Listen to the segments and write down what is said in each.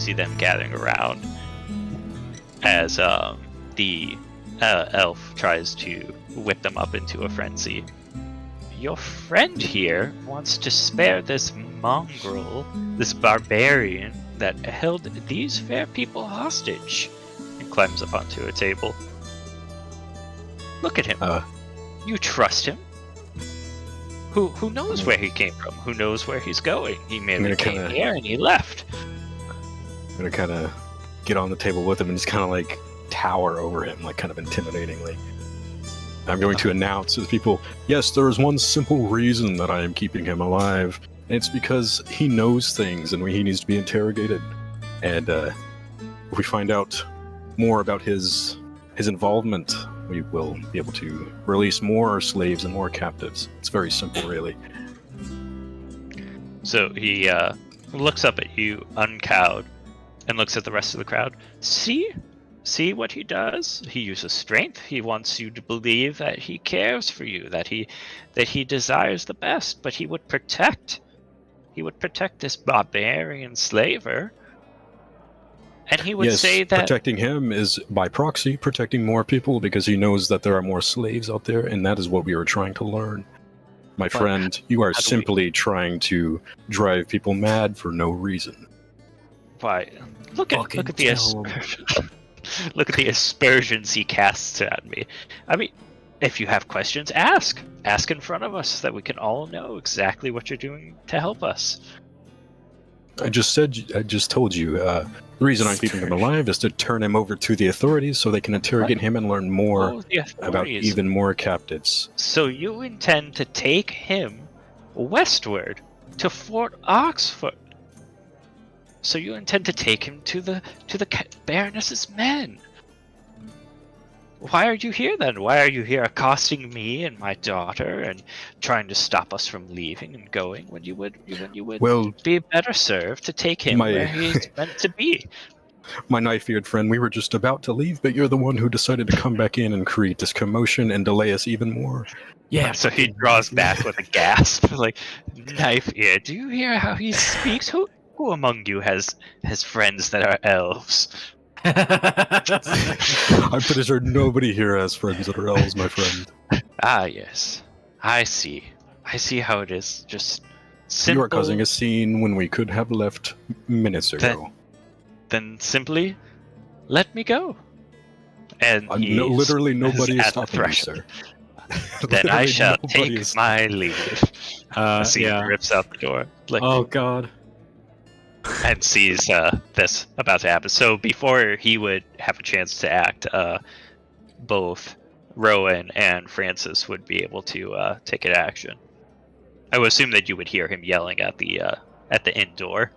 see them gathering around as the elf tries to whip them up into a frenzy. Your friend here wants to spare this mongrel, this barbarian that held these fair people hostage, and climbs up onto a table. Look at him. You trust him? Who knows where he came from? Who knows where he's going? He merely came here and he left. I'm gonna kind of get on the table with him and just kind of like tower over him, like kind of intimidatingly. I'm going to announce to the people, yes, there is one simple reason that I am keeping him alive. And it's because he knows things and he needs to be interrogated. And if we find out more about his involvement, we will be able to release more slaves and more captives. It's very simple, really. So he looks up at you, uncowed, and looks at the rest of the crowd. See what he does? He uses strength. He wants you to believe that he cares for you, that he desires the best, but he would protect this barbarian slaver. And he would say that protecting him is by proxy protecting more people because he knows that there are more slaves out there, and that is what we are trying to learn. My friend, you are simply trying to drive people mad for no reason. Why? Look at the aspersion. Look at the aspersions he casts at me. I mean, if you have questions, ask. Ask in front of us so that we can all know exactly what you're doing to help us. I just told you, the reason I'm keeping him alive is to turn him over to the authorities so they can interrogate him and learn more about even more captives. So you intend to take him westward to Fort Oxford? So you intend to take him to the Baroness's men? Why are you here then? Why are you here accosting me and my daughter and trying to stop us from leaving and going when you would be better served to take him where he's meant to be? My knife-eared friend, we were just about to leave, but you're the one who decided to come back in and create this commotion and delay us even more. Yeah, so he draws back with a gasp, like, knife-ear, do you hear how he speaks? Who among you has friends that are elves? I'm pretty sure nobody here has friends that are elves, my friend. Ah, yes. I see how it is. Just simple. You are causing a scene when we could have left minutes ago. Then simply let me go. And literally nobody is stopping you, sir. Then I shall take my leave. He rips out the door. Like, oh god. And sees this about to happen. So before he would have a chance to act, both Rowan and Francis would be able to take an action. I would assume that you would hear him yelling at the inn door,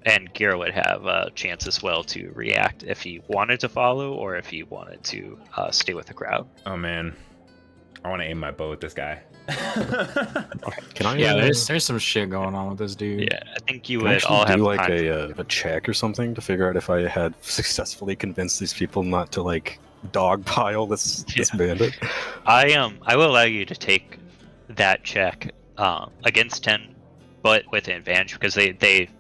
and Gira would have a chance as well to react if he wanted to follow or if he wanted to stay with the crowd. Oh man, I want to aim my bow at this guy. Can I? Yeah, there's some shit going on with this dude. Yeah, I think you would all have do like a check or something to figure out if I had successfully convinced these people not to like dogpile this bandit. I will allow you to take that check against 10, but with advantage because they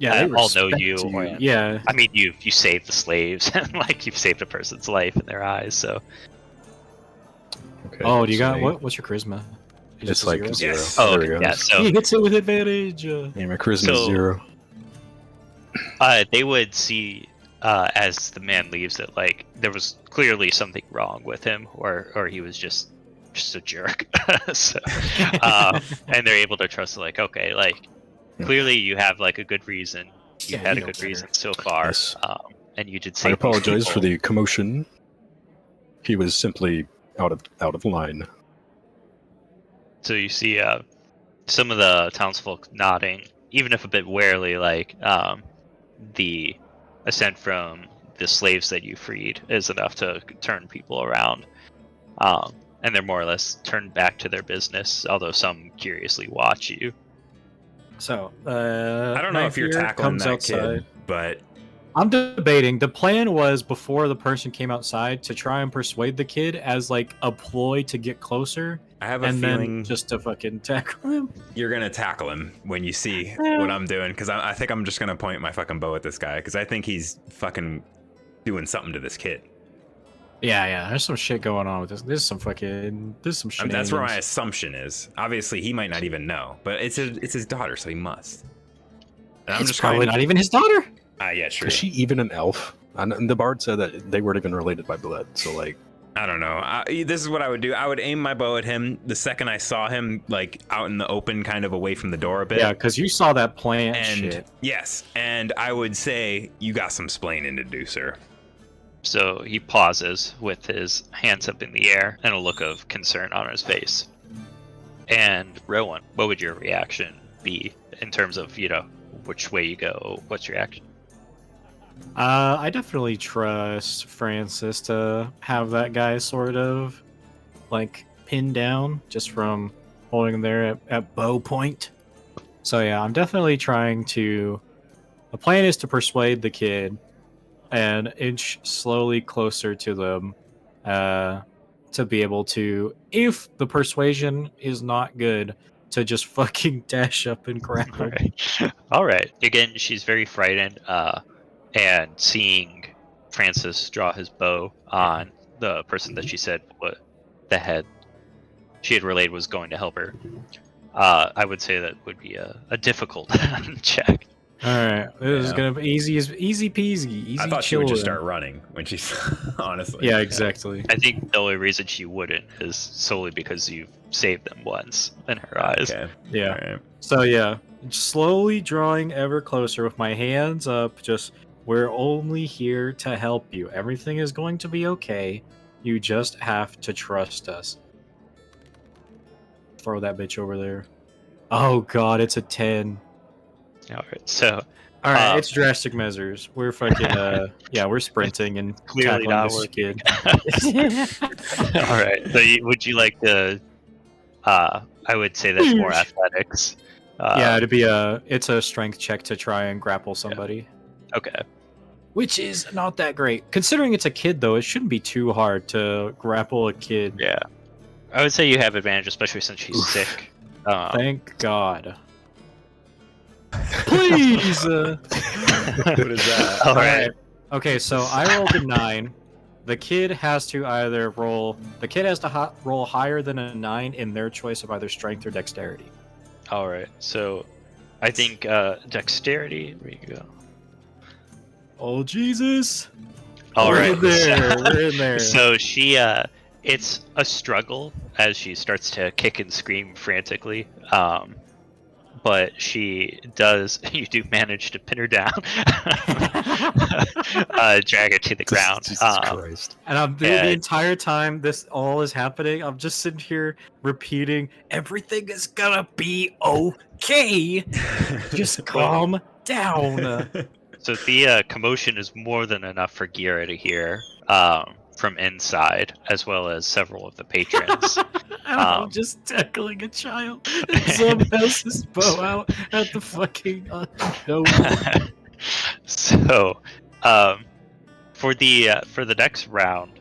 all know you. Yeah, I mean you saved the slaves and like you've saved a person's life in their eyes. So. Okay, oh, do you got what's your charisma? It's like 0. Yes. Oh, yeah. So he hits it with advantage. Yeah, my charisma is 0. They would see as the man leaves that like there was clearly something wrong with him, or he was just a jerk. So, and they're able to trust like okay, like clearly you have like a good reason. You had a good reason so far, yes. And you did say. I apologize for the commotion. He was simply out of line. So you see some of the townsfolk nodding, even if a bit warily, like the ascent from the slaves that you freed is enough to turn people around. And they're more or less turned back to their business, although some curiously watch you. So, I don't know if you're tackling that kid, but... I'm debating. The plan was before the person came outside to try and persuade the kid as like a ploy to get closer I have a and feeling then just to fucking tackle him. you're gonna tackle him when you see what I'm doing, because I think I'm just gonna point my fucking bow at this guy, because I think he's fucking doing something to this kid. Yeah, there's some shit going on with this. There's some shit. I mean, that's where my assumption is. Obviously, he might not even know, but it's his daughter, so he must. And I'm It's just probably not even his daughter. Yeah, sure. Is she even an elf? And the bard said that they weren't even related by blood. So like, I don't know. This is what I would do. I would aim my bow at him the second I saw him, like out in the open, kind of away from the door a bit. Yeah, because you saw that plant And shit. yes, and I would say, you got some splaining to do, sir. So he pauses with his hands up in the air and a look of concern on his face. And Rowan, what would your reaction be in terms of, which way you go? What's your action? I definitely trust Francis to have that guy sort of like pinned down just from holding him there at bow point. So yeah, I'm definitely trying to. The plan is to persuade the kid and inch slowly closer to them to be able to, if the persuasion is not good, to just fucking dash up and grab her. All right. Again, she's very frightened, and seeing Francis draw his bow on the person that she said what the head she had relayed was going to help her, I would say that would be a difficult check. All right, this is gonna be easy peasy. Easy. I thought she would just start running when she's honestly. Yeah, exactly. I think the only reason she wouldn't is solely because you've saved them once in her eyes. Okay. Yeah. Right. So yeah, slowly drawing ever closer with my hands up. Just, we're only here to help you. Everything is going to be okay. You just have to trust us. Throw that bitch over there. Oh god, it's a 10. All right. So All right, it's drastic measures. We're fucking we're sprinting and clearly tackling not this working. kid. All right. So would you like to? I would say that's more athletics. Yeah, it's a strength check to try and grapple somebody. Okay. Which is not that great. Considering it's a kid, though, it shouldn't be too hard to grapple a kid. Yeah. I would say you have advantage, especially since she's sick. Thank God. Please! What is that? All right. Okay, so I rolled a 9. The kid has to either roll... The kid has to roll higher than a 9 in their choice of either strength or dexterity. All right. So I think dexterity. Where you go? Oh, Jesus! All We're right. in there. We're in there. So she, it's a struggle as she starts to kick and scream frantically. But she does. You do manage to pin her down, drag her to the ground. Jesus Christ! And the entire time this all is happening, I'm just sitting here repeating, "Everything is gonna be okay. Just calm down." So the commotion is more than enough for Gira to hear from inside, as well as several of the patrons. I'm just tackling a child. Someone else's bow out at the fucking no. So, for the next round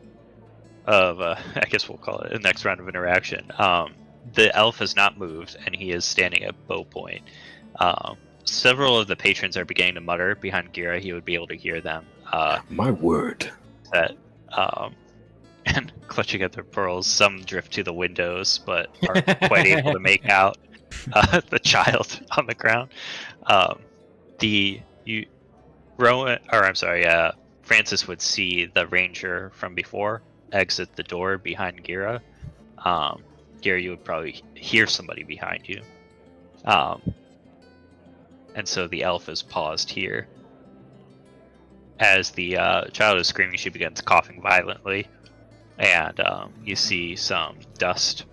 of, I guess we'll call it the next round of interaction, the elf has not moved and he is standing at bow point. Several of the patrons are beginning to mutter behind Gira. He would be able to hear them. My word. That and clutching at their pearls, some drift to the windows, but aren't quite able to make out the child on the ground. Francis would see the ranger from before exit the door behind Gira. Gira, you would probably hear somebody behind you. And so the elf is paused here. As the child is screaming, she begins coughing violently. And you see some dust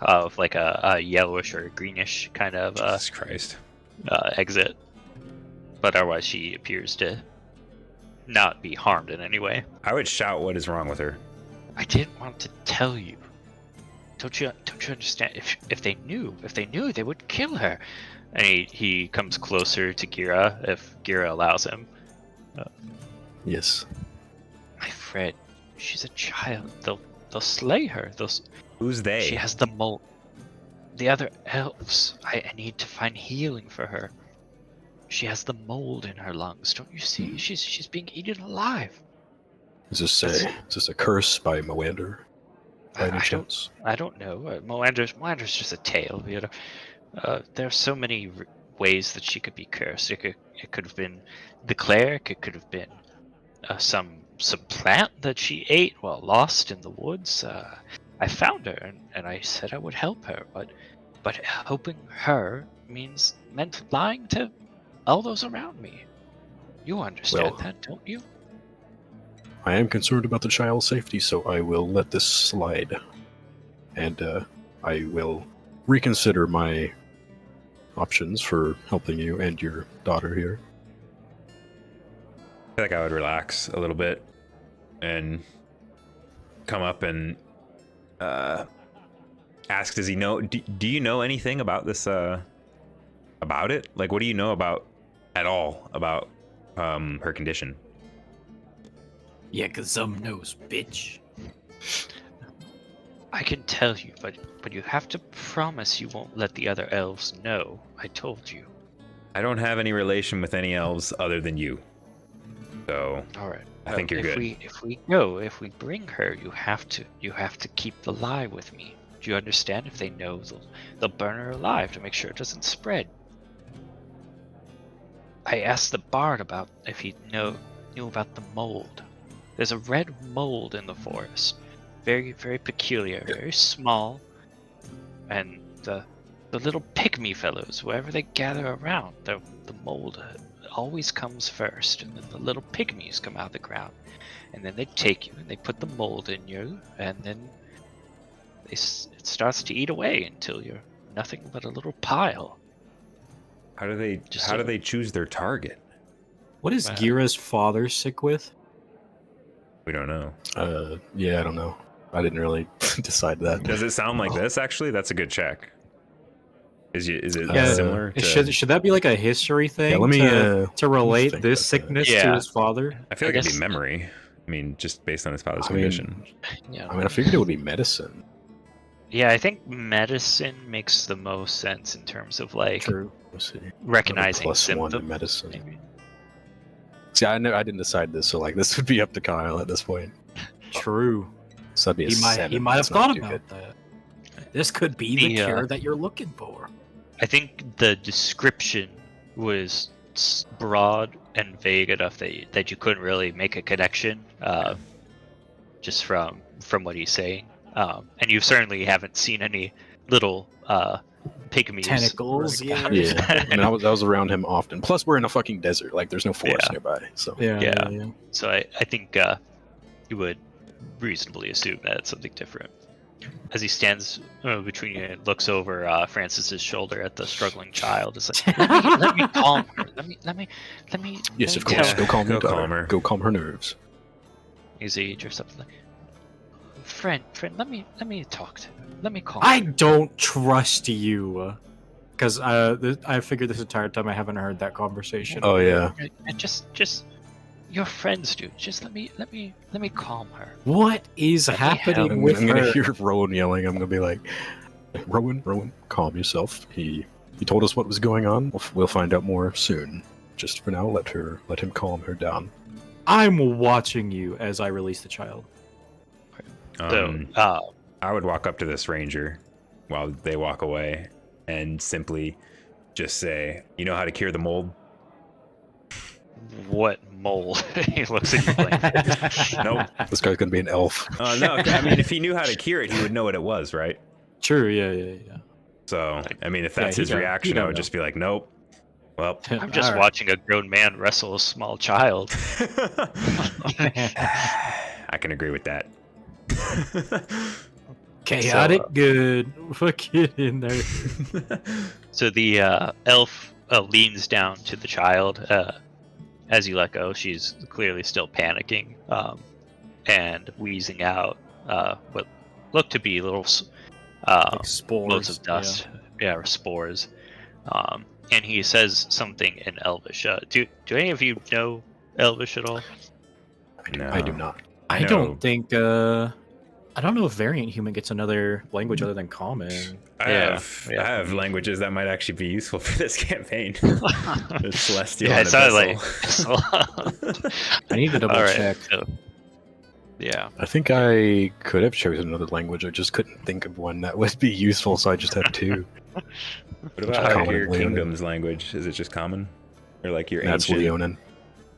of like a yellowish or greenish kind of Jesus Christ. Exit. But otherwise she appears to not be harmed in any way. I would shout, what is wrong with her? I didn't want to tell you. Don't you understand? If they knew, they would kill her. And he comes closer to Gira, if Gira allows him. Yes. My friend, she's a child. They'll slay her. Who's they? She has the mold. The other elves. I need to find healing for her. She has the mold in her lungs. Don't you see? She's being eaten alive. Is this a curse by Moander? By any chance? I don't know. Moander's just a tale. You know, there are so many ways that she could be cursed. It could have been the cleric. It could have been some plant that she ate while lost in the woods. I found her and I said I would help her, but helping her meant lying to all those around me. You understand that, don't you? I am concerned about the child's safety, so I will let this slide. And I will reconsider my options for helping you and your daughter here. I feel like I would relax a little bit and come up and ask, does he know, do you know anything about this, about it? Like, what do you know about, at all, about her condition? Yeah, 'cause some knows, bitch. I can tell you, but you have to promise you won't let the other elves know. I told you. I don't have any relation with any elves other than you. So All right. I think you're good. If we bring her, you have to keep the lie with me. Do you understand? If they know, they'll burn her alive to make sure it doesn't spread. I asked the bard about if he knew about the mold. There's a red mold in the forest, very, very peculiar, very small, and the little pygmy fellows, wherever they gather around, the mold always comes first, and then the little pygmies come out of the ground, and then they take you and they put the mold in you, and then it starts to eat away until you're nothing but a little pile. How do they choose their target? What is Gira's father sick with? We don't know. Yeah, I don't know. I didn't really decide that. Does it sound like this? Actually, that's a good check. Is it similar? To... Should that be like a history thing? Yeah, let me to relate think this about sickness that. to Yeah. his father. I feel like it'd guess- be memory. I mean, just based on his father's I mean, condition. Yeah. I figured it would be medicine. Yeah, I think medicine makes the most sense in terms of like True. Let's see. recognizing +1 to symptoms. medicine. Maybe. See, I didn't decide this, so like this would be up to Kyle at this point. True. So that'd be a He 7. might have That's not thought too about good. that. This could be the The, cure that you're looking for. I think the description was broad and vague enough that you couldn't really make a connection, just from what he's saying. And you certainly haven't seen any little pygmies. Tentacles, yeah. Yeah, I mean, that was around him often. Plus, we're in a fucking desert. Like, there's no forest Yeah. nearby. So Yeah. So I think you would reasonably assume that it's something different. As he stands between you and looks over Francis's shoulder at the struggling child, it's like, let me calm her. Let me. yes, of tell course. her. Go calm Go your daughter. calm her. Go calm her nerves. His age or something like. Friend, let me talk to her. Let me calm. I her. don't trust you. Because I figured this entire time I haven't heard that conversation. Oh yeah. And just your friends, dude. Just let me calm her. What is Let me happening I'm with gonna her? hear Rowan yelling. I'm gonna be like, Rowan, calm yourself. He told us what was going on. We'll find out more soon. Just for now, let him calm her down. I'm watching you as I release the child. So, I would walk up to this ranger while they walk away and simply just say, "You know how to cure the mold?" what mole? He looks at you like, Nope. This guy's gonna be an elf. No, I mean, if he knew how to cure it, he would know what it was, right? True, yeah. So, I mean, if that's he his don't- he reaction, I don't would know. just be like, "Nope." Well, I'm just Alright. watching a grown man wrestle a small child. I can agree with that. Chaotic good. Get in there. So the elf leans down to the child as you let go. She's clearly still panicking and wheezing out what look to be little Like spores. loads of dust. Yeah, or spores. And he says something in Elvish. Do any of you know Elvish at all? I do not. I No. don't think I don't know if variant human gets another language other than common. I Yeah, have languages that might actually be useful for this campaign. There's Celestial Yeah, and it sounded Abyssal. I need to double Alright, check. so- yeah. I think I could have chosen another language. I just couldn't think of one that would be useful, so I just have two. What Which about is common your in Leonin. kingdom's language? Is it just common? Or like your That's ancient, Leonin.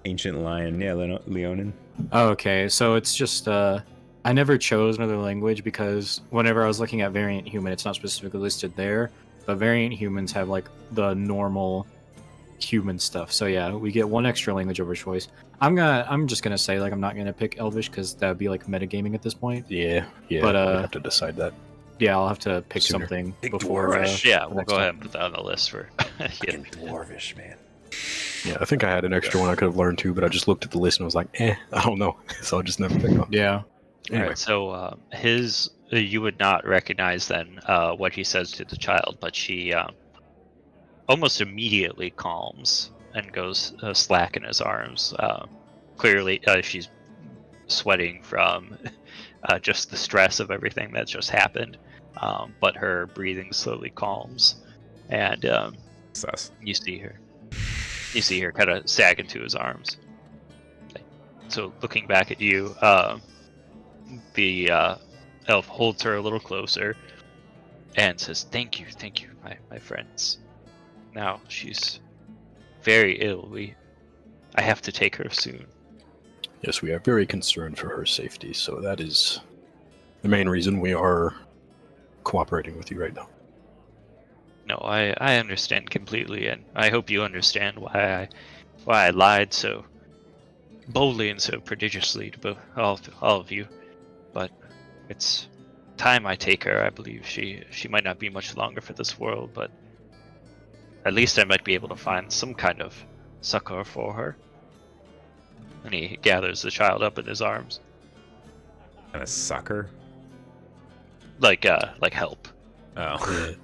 ancient lion? Yeah, Leonin. Oh, okay, so it's just I never chose another language because whenever I was looking at variant human, it's not specifically listed there, but variant humans have like the normal human stuff. So yeah, we get one extra language over choice. I'm just gonna say like I'm not gonna pick Elvish because that would be like metagaming at this point. Yeah, But, we have to decide that. Yeah, I'll have to pick Sooner. something Big before. dwarvish. Yeah, the we'll next go time. ahead and put that on the list for. Yeah. Fucking dwarvish, man. Yeah, I think I had an extra one I could have learned too, but I just looked at the list and was like, I don't know. So I just never picked one. Yeah. Anyway, Alright, so his you would not recognize then what he says to the child, but she almost immediately calms and goes slack in his arms. Clearly, she's sweating from just the stress of everything that's just happened, but her breathing slowly calms, and Sus. you see her kind of sag into his arms. So looking back at you, the elf holds her a little closer and says, thank you, my friends. Now she's very ill. I have to take her soon. yes, we are very concerned for her safety, so that is the main reason we are cooperating with you right now. No, I understand completely, and I hope you understand why I lied so boldly and so prodigiously to all of you. But it's time I take her. I believe she might not be much longer for this world, but at least I might be able to find some kind of succor for her. And he gathers the child up in his arms, And a sucker? like help. Oh. Yeah.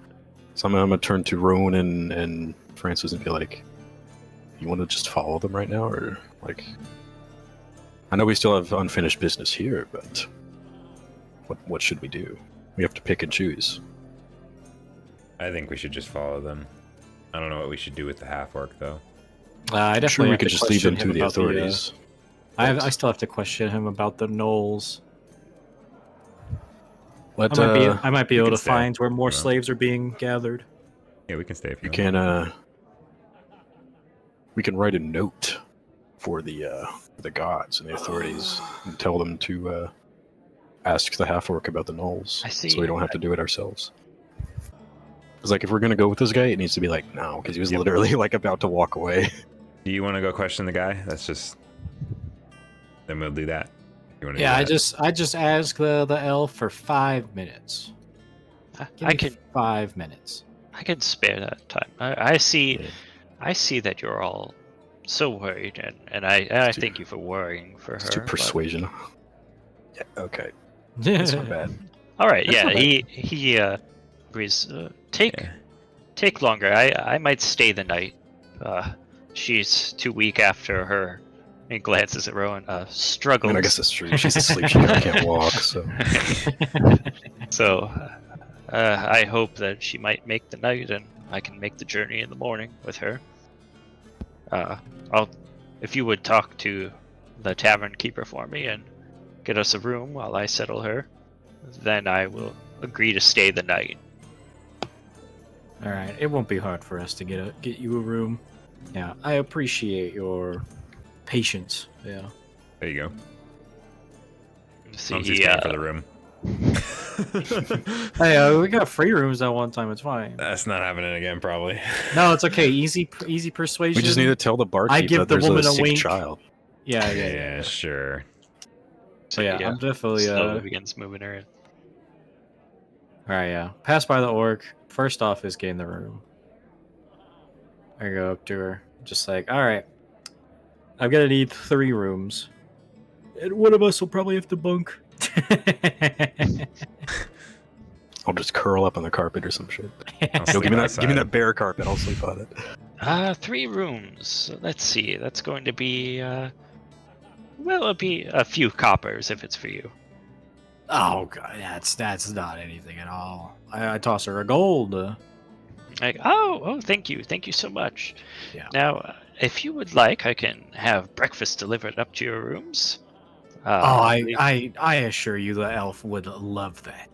So I'm gonna turn to Rowan and Francis and be like, you want to just follow them right now, or like, I know we still have unfinished business here, but what should we do? We have to pick and choose. I think we should just follow them. I don't know what we should do with the half-orc, though. I I'm definitely sure we have could to just leave them question to him the about authorities. I still have to question him about the gnolls. Let, I might be we able can to stay. find where more Yeah. slaves are being gathered. Yeah, we can stay if you want. can we can write a note for the gods and the authorities and tell them to ask the half-orc about the gnolls, I see. so we don't have to do it ourselves. Because like if we're gonna go with this guy, it needs to be like now, because he was Yep. literally like about to walk away. Do you want to go question the guy? That's just... Then we'll do that. You wanna do Yeah, I that? just asked the elf for 5 minutes. Give I me can 5 minutes. I can spare that time. I see. Yeah. I see that you're all so worried, and I Too- thank you for worrying for It's her. too but- persuasion. Yeah, okay, that's not bad. All right, That's yeah, not bad. he agrees. Take Yeah. longer. I might stay the night. She's too weak after her. He glances at Rowan. I Struggles. mean, I guess that's true. She's asleep. She can't walk. So So, I hope that she might make the night, and I can make the journey in the morning with her. If you would talk to the tavern keeper for me and get us a room while I settle her, then I will agree to stay the night. All right, it won't be hard for us to get you a room. Yeah, I appreciate your patience. Yeah. There you go. See, Mumsy's paying for the room. Hey, we got free rooms that one time. It's fine. That's not happening again, probably. No, it's okay. Easy persuasion. we just need to tell the barkeep give that the there's woman a a sick wink. child. Yeah, yeah, Yeah, yeah. sure. So yeah, I'm definitely slowly begins moving her in. All right, yeah. Pass by the orc. First off is getting the room. I go up to her, just like, all right, I'm gonna need 3 rooms, and one of us will probably have to bunk. I'll just curl up on the carpet or some shit. I'll Yo, sleep give me outside. that bear carpet. I'll sleep on it. 3 rooms. Let's see. That's going to be well, it'll be a few coppers if it's for you. Oh god, that's not anything at all. I toss her a gold. Like, thank you so much. Yeah. Now, if you would like, I can have breakfast delivered up to your rooms. I assure you, the elf would love that.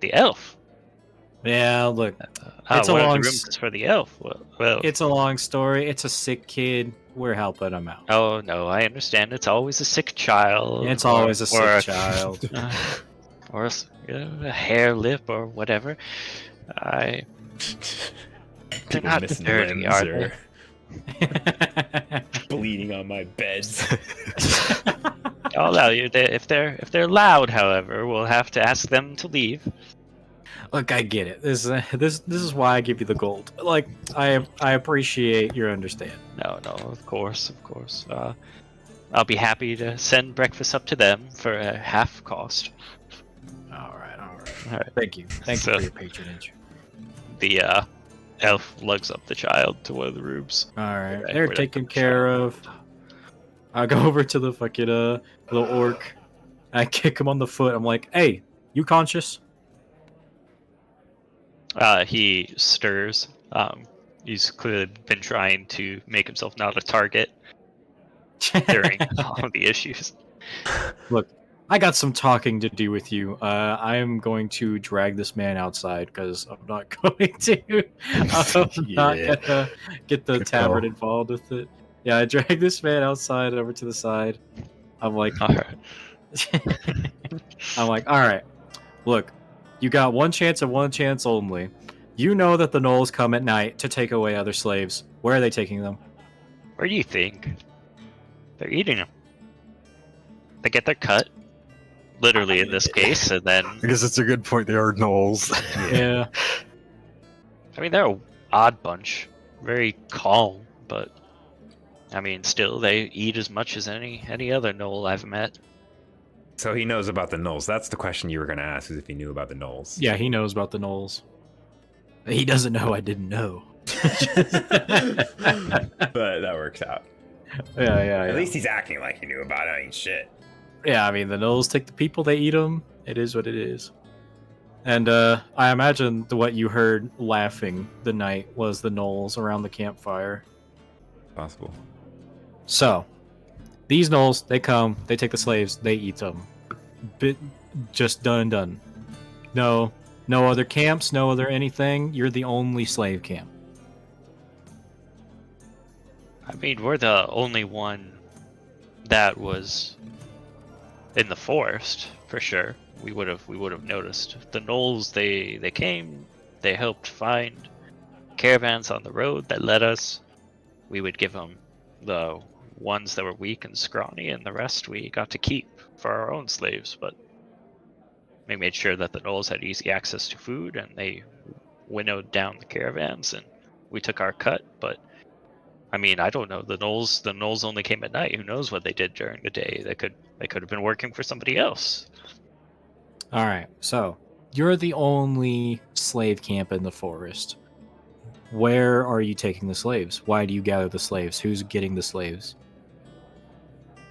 The elf. Yeah, look, it's a one of long the rooms is for the elf. Well, it's a long story. It's a sick kid. We're helping him out. oh no, I understand. It's always a sick child. It's always a sick child. Or a hair lip or whatever. They're People not missing dirty, limbs are or they? bleeding on my beds. I'll allow you. If they're loud, however, we'll have to ask them to leave. Look, I get it. This is why I give you the gold. Like, I appreciate your understanding. No, of course. I'll be happy to send breakfast up to them for a half cost. All right. All right. Thank you So- for your patronage. The elf lugs up the child to one of the rooms. All right, Okay, they're we're taken done. care of. I go over to the fucking little orc. I kick him on the foot. I'm like, "Hey, you conscious?" He stirs. He's clearly been trying to make himself not a target during all of the issues. Look, I got some talking to do with you. I am going to drag this man outside because I'm not going to. I'm not Yeah. gonna get the Good tavern call. involved with it. Yeah, I drag this man outside over to the side. I'm like, All right. all right. Look, you got one chance and one chance only. You know that the gnolls come at night to take away other slaves. Where are they taking them? Where do you think? They're eating them. They get their cut, literally in this case, and then I guess it's a good point. They are gnolls. Yeah. I mean they're an odd bunch, very calm, but I mean still they eat as much as any other gnoll I've met. So he knows about the gnolls. That's the question you were going to ask, is if he knew about the gnolls. Yeah, he knows about the gnolls. He doesn't know I didn't know. But that works out. Yeah. At least he's acting like he knew about it. I mean, shit. Yeah, I mean, the gnolls take the people, they eat them. It is what it is. And I imagine what you heard laughing the night was the gnolls around the campfire. Possible. So, these gnolls, they come, they take the slaves, they eat them. Just done and done. No other camps, no other anything. You're the only slave camp. I mean we're the only one that was in the forest for sure. We would have noticed. The gnolls they came, they helped find caravans on the road that led us. We would give them the ones that were weak and scrawny, and the rest we got to keep for our own slaves. But we made sure that the gnolls had easy access to food, and they winnowed down the caravans, and we took our cut. But I mean, I don't know. The gnolls only came at night. Who knows what they did during the day? They could have been working for somebody else. All right, so you're the only slave camp in the forest. Where are you taking the slaves? Why do you gather the slaves? Who's getting the slaves?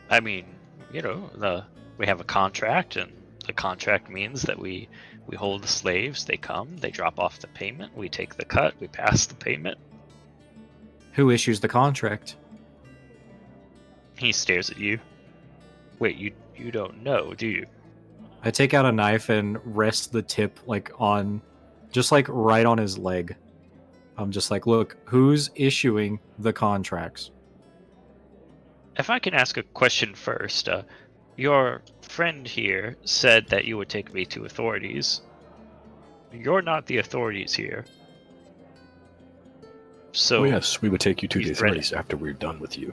I mean, we have a contract, and the contract means that we hold the slaves. They come, they drop off the payment, we take the cut, we pass the payment. Who issues the contract? He stares at you. Wait, you don't know, do you? I take out a knife and rest the tip right on his leg. I'm just like, look, who's issuing the contracts? If I can ask a question first, your friend here said that you would take me to authorities. You're not the authorities here. So Oh yes, we would take you to the he's ready. authorities after we're done with you.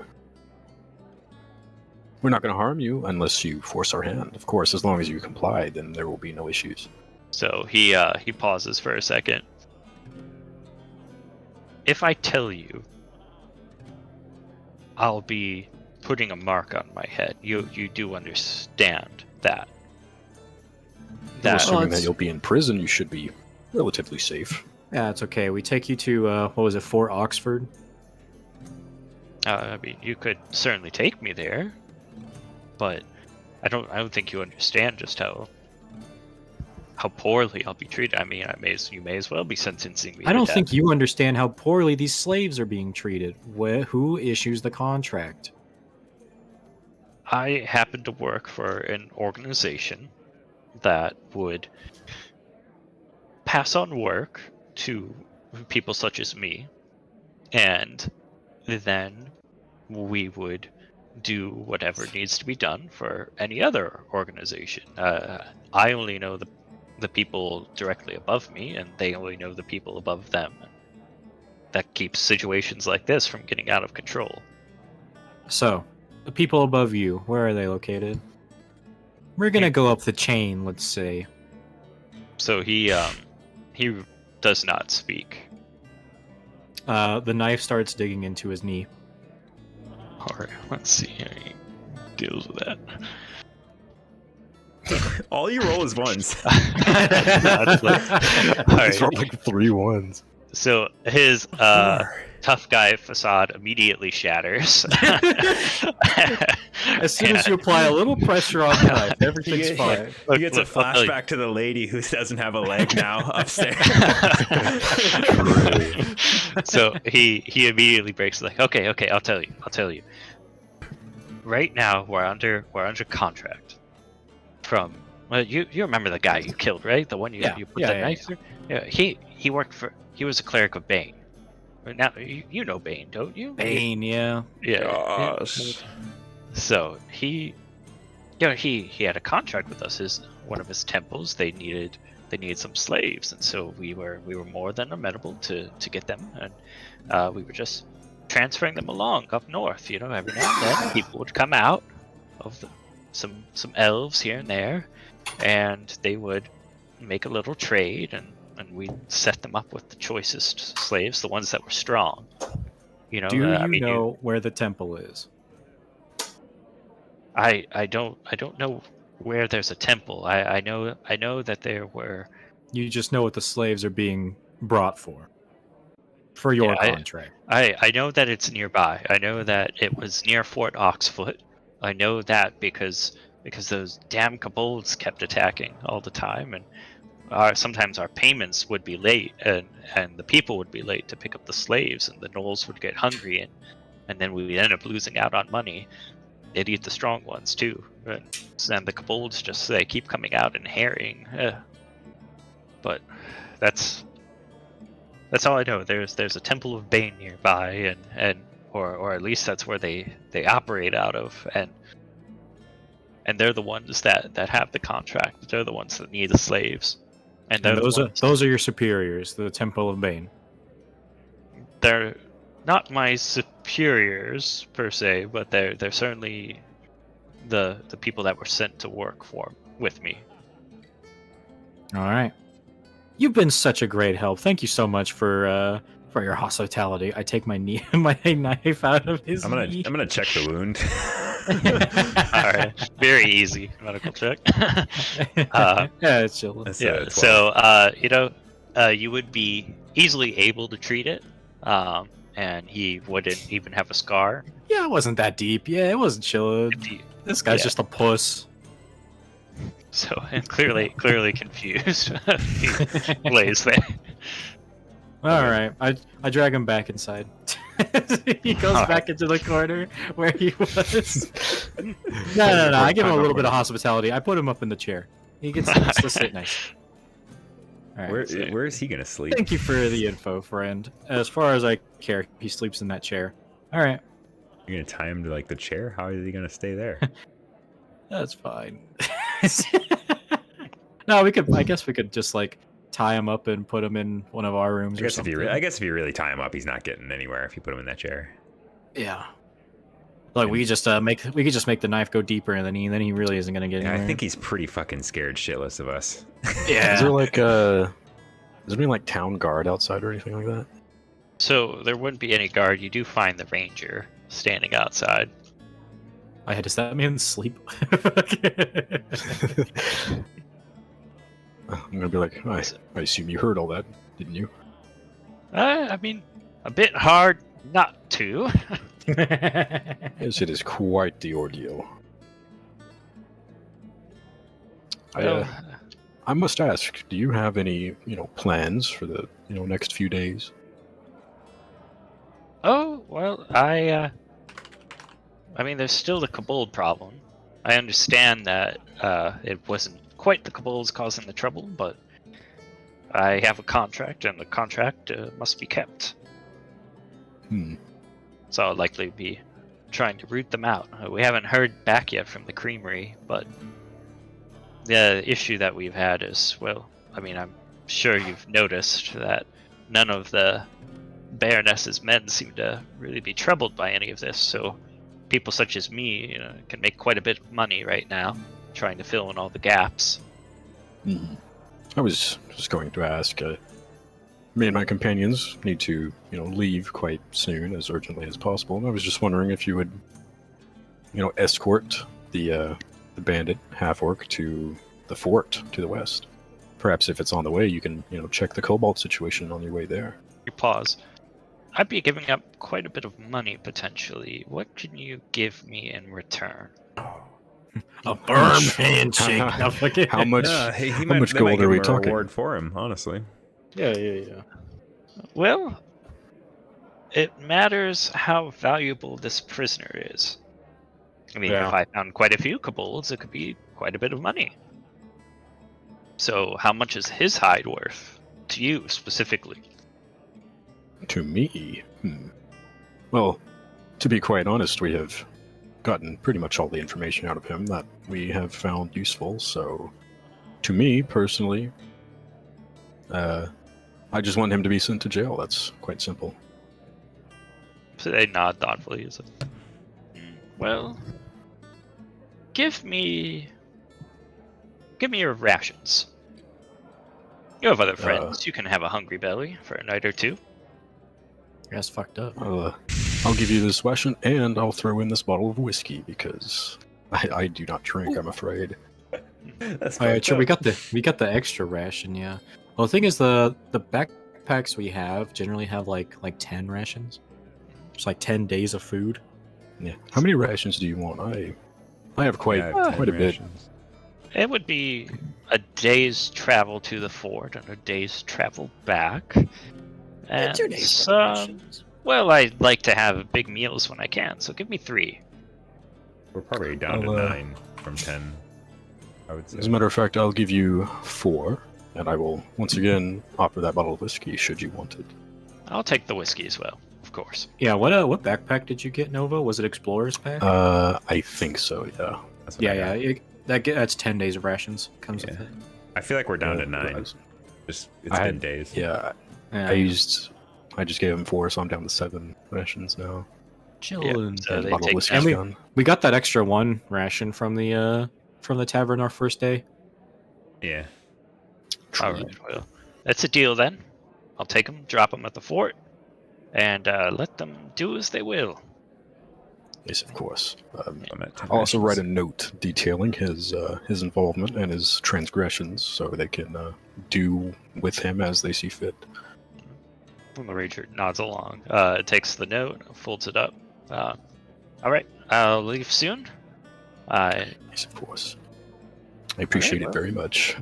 We're not going to harm you unless you force our hand. Of course, as long as you comply, then there will be no issues. So he pauses for a second. If I tell you, I'll be putting a mark on my head. You do understand that? Well, assuming it's- that you'll be in prison, you should be relatively safe. Yeah, it's okay. We take you to, Fort Oxford? I mean, you could certainly take me there, but I don't think you understand just how poorly I'll be treated. I mean, you may as well be sentencing me. I to don't death. think you understand how poorly these slaves are being treated. Who issues the contract? I happen to work for an organization that would pass on work to people such as me, and then we would do whatever needs to be done for any other organization. I only know the people directly above me, and they only know the people above them. That keeps situations like this from getting out of control. So, the people above you, where are they located? We're gonna go up the chain, let's say. So he does not speak. The knife starts digging into his knee. Alright, let's see how he deals with that. All you roll is ones. That's like- It's Alright, like 3 1s. so his tough guy facade immediately shatters. As soon as you apply a little pressure on the knife, everything's fine. He gets a Look, I'll tell you. flashback to the lady who doesn't have a leg now upstairs. So he immediately breaks like, okay, I'll tell you. Right now we're under contract from you remember the guy you killed, right? The one you put that knife through? Yeah, he was a cleric of Bane. Now you know Bane, don't you? Bane, yeah. Yeah. Gosh. So he had a contract with us. One of his temples, they needed some slaves, and so we were more than amenable to get them, and we were just transferring them along up north. You know, every now and then people would come out of some elves here and there, and they would make a little trade, and we'd set them up with the choicest slaves, the ones that were strong. You know, Do you know where the temple is? I don't know where there's a temple. I know that there were. You just know what the slaves are being brought for your contract. I know that it's nearby. I know that it was near Fort Oxfoot. I know that because those damn kobolds kept attacking all the time, and sometimes our payments would be late, and the people would be late to pick up the slaves, and the gnolls would get hungry, and then we would end up losing out on money. They'd eat the strong ones too, and the kobolds they keep coming out and harrying. But that's all I know. There's a Temple of Bane nearby, or at least that's where they operate out of, and they're the ones that have the contract. They're the ones that need the slaves, and those are your superiors, the Temple of Bane. They're not my superiors per se, but they're certainly the people that were sent to work with me. All right. You've been such a great help. Thank you so much for your hospitality. I take my knife out of his knee. I'm gonna check the wound. All right, very easy medical check. Yeah, it's chill. Yeah, so you would be easily able to treat it, and he wouldn't even have a scar. Yeah, it wasn't that deep. Yeah, it wasn't chilling. This guy's just a puss. So, and clearly confused. He lays there. All right, I drag him back inside. He goes back into the corner where he was. No. I give him a little bit of hospitality. I put him up in the chair. He gets to sit nice. All right, Where is he gonna sleep? Thank you for the info, friend. As far as I care, he sleeps in that chair. All right. You're gonna tie him to like the chair? How is he gonna stay there? That's fine. No, I guess we could just like tie him up and put him in one of our rooms. I guess something. if you really tie him up, he's not getting anywhere if you put him in that chair. Yeah. Like we could just make the knife go deeper in the knee, and then he really isn't gonna get anywhere. I think he's pretty fucking scared shitless of us. Yeah. Is there like is there any like town guard outside or anything like that? So there wouldn't be any guard. You do find the ranger standing outside. Does that mean sleep? I'm gonna be like, I assume you heard all that, didn't you? I mean, a bit hard not to. Yes, it is quite the ordeal. I must ask, do you have any, plans for the, next few days? Oh, well, I mean, there's still the kobold problem. I understand that it wasn't quite the kobolds causing the trouble, but I have a contract, and the contract must be kept. So I'll likely be trying to root them out. We haven't heard back yet from the creamery, but the issue that we've had is, well, I mean, I'm sure you've noticed that none of the Baroness's men seem to really be troubled by any of this, so people such as me, can make quite a bit of money right now, trying to fill in all the gaps. I was just going to ask, me and my companions need to, leave quite soon, as urgently as possible, and I was just wondering if you would, escort the bandit half-orc to the fort to the west. Perhaps if it's on the way, you can, check the cobalt situation on your way there. You pause. I'd be giving up quite a bit of money, potentially. What can you give me in return? A firm handshake. How much? How much gold are we talking? Reward for him, honestly. Yeah. Well, it matters how valuable this prisoner is. I mean, if I found quite a few kobolds, it could be quite a bit of money. So, how much is his hide worth to you specifically? To me? Well, to be quite honest, we have gotten pretty much all the information out of him that we have found useful, so to me, personally, I just want him to be sent to jail. That's quite simple. So they nod thoughtfully. Is it? Well, give me your rations. You have other friends. You can have a hungry belly for a night or two. That's fucked up. I'll give you this ration, and I'll throw in this bottle of whiskey because I do not drink. I'm afraid. That's Sure. We got the extra ration. Yeah. Well, the thing is, the backpacks we have generally have like 10 rations. It's like 10 days of food. Yeah. How many rations do you want? I have quite a bit. It would be a day's travel to the fort and a day's travel back. And 2 days. well, I like to have big meals when I can, so give me 3. We're probably down to 9 from 10, I would say. As a matter of fact, I'll give you 4, and I will once again offer that bottle of whiskey should you want it. I'll take the whiskey as well, of course. Yeah. What backpack did you get, Nova? Was it Explorer's pack? I think so. Yeah. That's 10 days of rations comes with it. I feel like we're down to 9. It's been days. Yeah. I just gave him 4, so I'm down to 7 rations now. Chillin'. So they Bottle of take whiskey's gone. We got that extra 1 ration from the tavern our first day. Yeah. All right, well, that's a deal then. I'll take them, drop them at the fort, and let them do as they will. Yes, of course. I'm at 10 I'll also write rations. a note detailing his involvement and his transgressions, so they can do with him as they see fit. And the Ranger nods along, takes the note, folds it up. All right, I'll leave soon. Yes, of course. I appreciate it very much.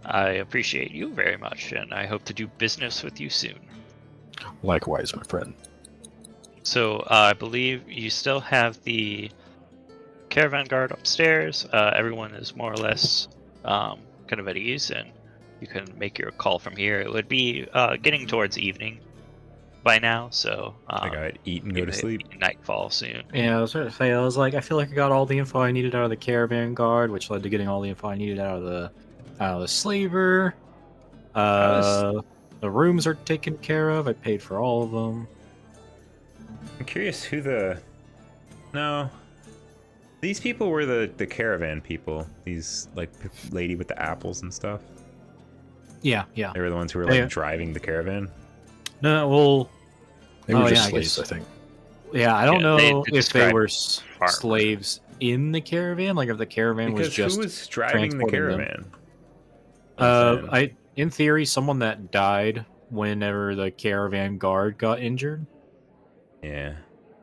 I appreciate you very much, and I hope to do business with you soon. Likewise, my friend. So I believe you still have the caravan guard upstairs. Everyone is more or less kind of at ease, and you can make your call from here. It would be getting towards evening by now, so I gotta eat and go to sleep. Nightfall soon. Yeah, I was trying to say, I feel like I got all the info I needed out of the caravan guard, which led to getting all the info I needed out of the slaver. The rooms are taken care of. I paid for all of them. I'm curious who these people were the caravan people. These lady with the apples and stuff. Yeah. They were the ones who were driving the caravan. No, well, They were just I slaves, guess. I think. Yeah, I don't know if they describe were farmers. slaves in the caravan, like if the caravan Because was just who was driving the transporting them. caravan? In theory, someone that died whenever the caravan guard got injured. Yeah.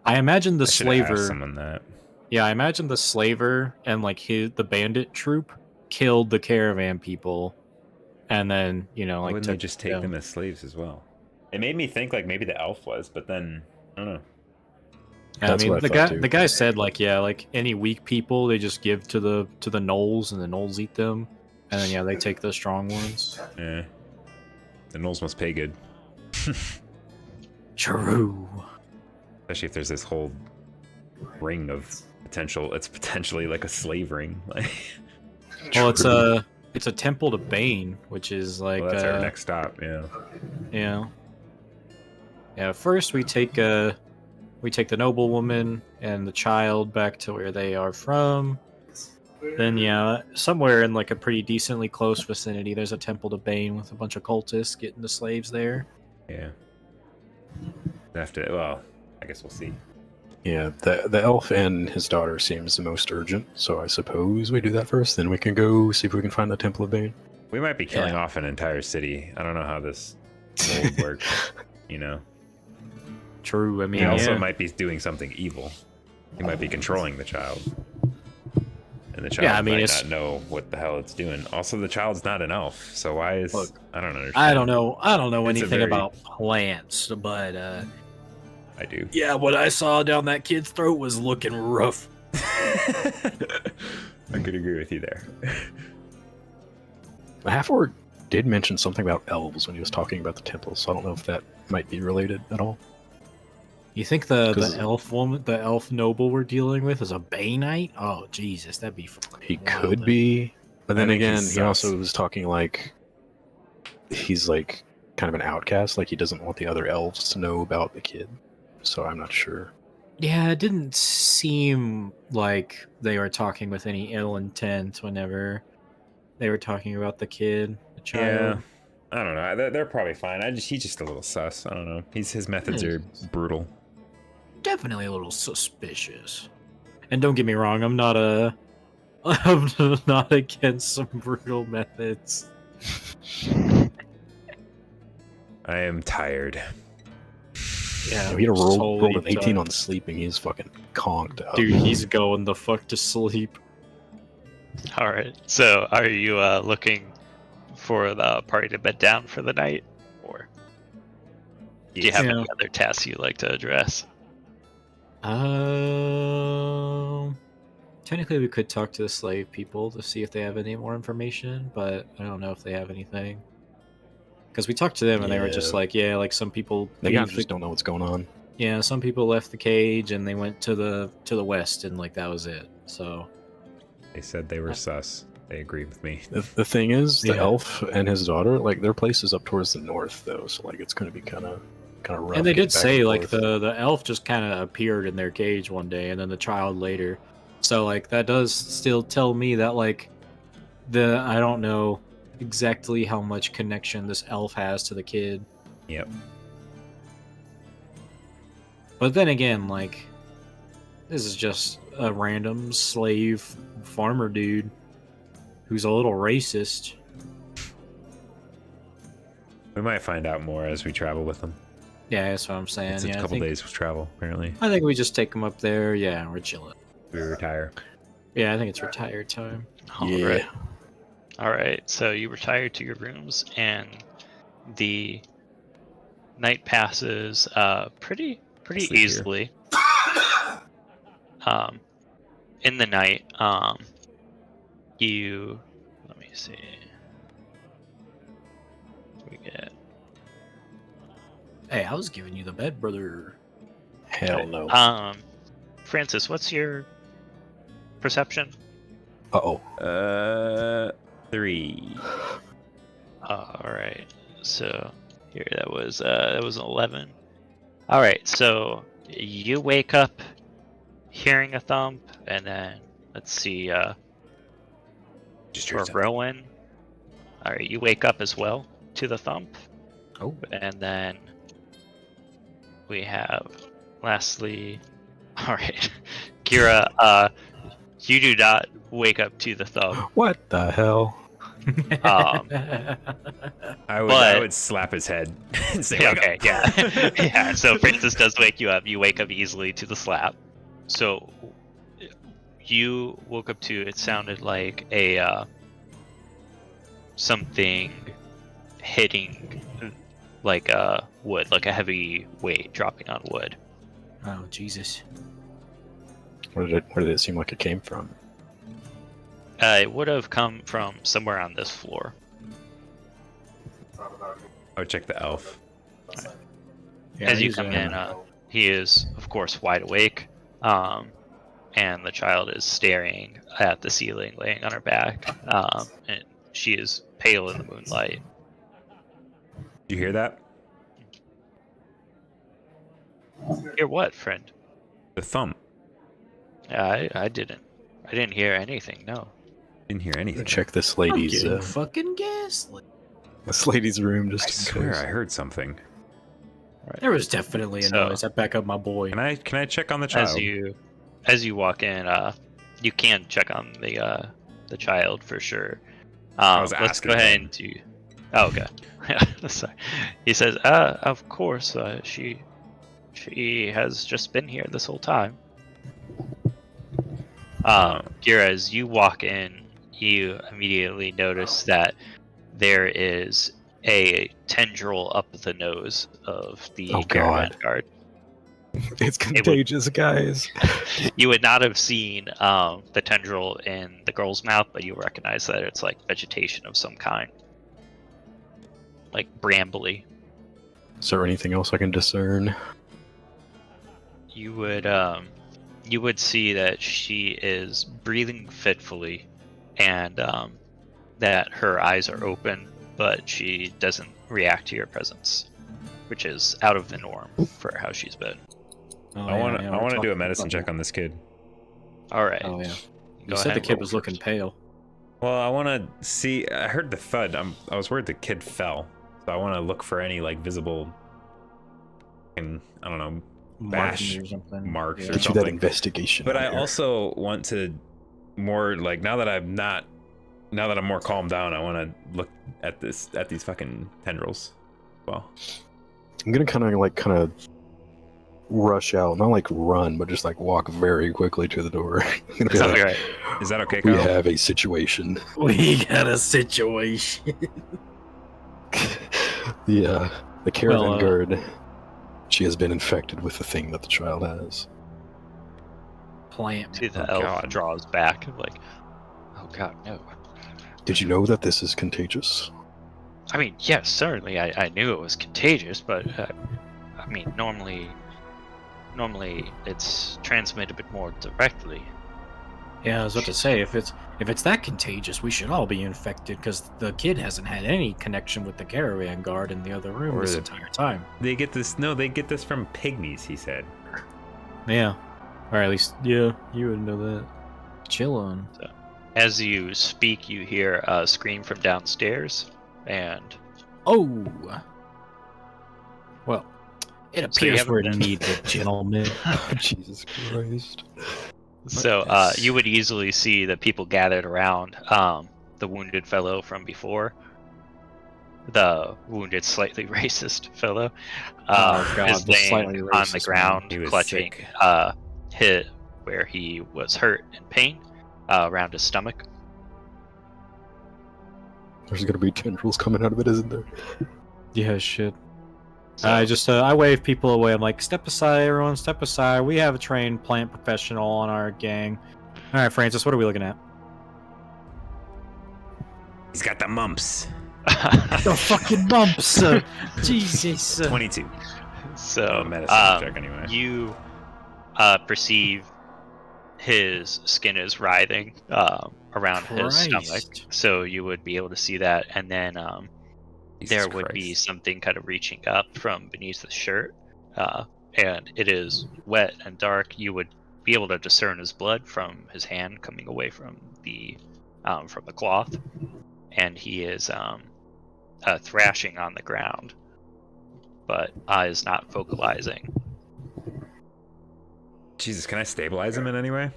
I imagine the I should've asked slaver. someone that. Yeah, I imagine the slaver and the bandit troop killed the caravan people, and then Why like wouldn't they took just take them as slaves as well? It made me think like maybe the elf was, but then I don't know. I That's mean, what I the thought, guy too. the guy said like like any weak people they just give to the gnolls, and the gnolls eat them, and then they take the strong ones. Yeah, the gnolls must pay good, True. especially if there's this whole ring of potential. It's potentially like a slave ring. Like, Well, it's a temple to Bane, which is like well, that's our next stop. Yeah. Yeah. First we take the noblewoman and the child back to where they are from. Then somewhere in like a pretty decently close vicinity, there's a temple to Bane with a bunch of cultists getting the slaves there. Yeah. Well, I guess we'll see. Yeah, the elf and his daughter seems the most urgent, so I suppose we do that first, then we can go see if we can find the Temple of Bane. We might be killing off an entire city. I don't know how this will work. True. I mean, He also might be doing something evil. He might be controlling the child. And the child might not know what the hell it's doing. Also, the child's not an elf, so why is... I don't understand. I don't know It's anything about plants, but I do. yeah, what I saw down that kid's throat was looking rough. I could agree with you there. The half-orc did mention something about elves when he was talking about the temple, so I don't know if that might be related at all. You think the elf woman, the elf noble we're dealing with is a Baneite? Oh, Jesus, that'd be... He could be, but then again, he's he also was talking like he's like kind of an outcast, like he doesn't want the other elves to know about the kid. So I'm not sure. Yeah, it didn't seem like they were talking with any ill intent whenever they were talking about the kid, the child. Yeah. I don't know. They're probably fine. He's just a little sus. I don't know. His methods are brutal. Definitely a little suspicious. And don't get me wrong, I'm not against some brutal methods. I am tired. Yeah, he had a roll totally an 18 done. on sleeping. He's fucking conked up. Dude, he's going the fuck to sleep. All right. So, are you looking for the party to bed down for the night, or do you have any other tasks you'd like to address? Technically, we could talk to the slave people to see if they have any more information, but I don't know if they have anything. Because we talked to them and they were just like, like some people they kind of just don't know what's going on. Yeah, some people left the cage and they went to the west, and like that was it. So they said they were sus. They agree with me. The thing is, the elf and his daughter, like their place is up towards the north, though. So like it's going to be kind of rough. And they did say like the elf just kind of appeared in their cage one day, and then the child later. So like that does still tell me that like I don't know exactly how much connection this elf has to the kid. Yep. But then again, like this is just a random slave farmer dude who's a little racist. We might find out more as we travel with them. Yeah, that's what I'm saying. It's a couple days of travel, apparently. I think we just take them up there. Yeah, we're chilling. We retire. Yeah, I think it's retire time. Yeah. All right. So you retire to your rooms, and the night passes pretty easily. In the night, you let me see. We get. Hey, I was giving you the bed, brother. Hell no. Francis, what's your perception? Uh-oh. 3. All right. So here that was an 11. All right. So you wake up hearing a thump, and then let's see. For Rowan. All right. You wake up as well to the thump. Oh. And then we have lastly. All right, Kira. You do not wake up to the thump. What the hell? I would slap his head and say, okay, yeah. Yeah, so Francis does wake you up. You wake up easily to the slap. So you woke up to, it sounded like a something hitting like wood, like a heavy weight dropping on wood. Oh Jesus! Where did it seem like it came from? It would have come from somewhere on this floor. Oh, check the elf. Yeah, As you he's, come in, he is, of course, wide awake, and the child is staring at the ceiling, laying on her back, and she is pale in the moonlight. Did you hear that? Hear what, friend? The thump. I didn't hear anything. No. Didn't hear anything. Check this I'm lady's getting fucking gaslit. this lady's room just I in swear case. I heard something. Right. There was definitely a noise. I back up my boy. Can I check on the child? As you walk in, you can check on the child for sure. was Let's asking go ahead him. and do. Oh, okay. Sorry. He says, of course, she has just been here this whole time. Gira, as you walk in, you immediately notice that there is a tendril up the nose of the caravan guard. It's contagious, guys. You would not have seen the tendril in the girl's mouth, but you recognize that it's like vegetation of some kind. Like brambly. Is there anything else I can discern? You would see that she is breathing fitfully and that her eyes are open, but she doesn't react to your presence, which is out of the norm for how she's been. Oh, I want to do a medicine check on this kid. All right. Oh yeah. Go You said the ahead, kid roll was looking first. pale. Well, I want to see. I heard the thud. I was worried the kid fell, so I want to look for any like visible, I don't know, bash Markings or something. marks Yeah. or Get you that something. investigation. But out I here. also want to more like now that I'm more calmed down, I want to look at these fucking tendrils. Well, I'm gonna kind of rush out, not like run, but just like walk very quickly to the door. I'm gonna be Sounds like, right. is that okay, we Kyle? have a situation. We got a situation. The caravan Well, guard, she has been infected with the thing that the child has. Plant. See the Oh, elf God. draws back, like, oh god, no. Did you know that this is contagious? I mean, yes, certainly I knew it was contagious, but I mean, normally it's transmitted a bit more directly. Yeah, I was about to say if it's that contagious, we should all be infected because the kid hasn't had any connection with the caravan guard in the other room Or this the- entire time. They get this. No, they get this from pygmies. He said. Yeah, or at least you would know that. Chill on. As you speak, you hear a scream from downstairs, and Oh, well, it So you appears haven't we're been- needed, gentlemen. Jesus Christ. so Goodness. you would easily see the people gathered around the wounded fellow from before. The wounded, slightly racist fellow Oh, God, is the laying slightly on the racist ground, He was clutching sick. hit where he was hurt and pain around his stomach. There's gonna be tendrils coming out of it, isn't there? Yeah, shit. So, I just I wave people away. I'm like, step aside, everyone, step aside. We have a trained plant professional on our gang. All right, Francis, what are we looking at? He's got the mumps. The fucking bumps. Jesus. 22. so Medicine check anyway. you perceive his skin is writhing around his stomach, Christ. so you would be able to see that, and then Jesus there would be Christ. something kind of reaching up from beneath the shirt, and it is wet and dark. You would be able to discern his blood from his hand coming away from the cloth, and he is thrashing on the ground, but is not vocalizing. Jesus, can I stabilize him in any way?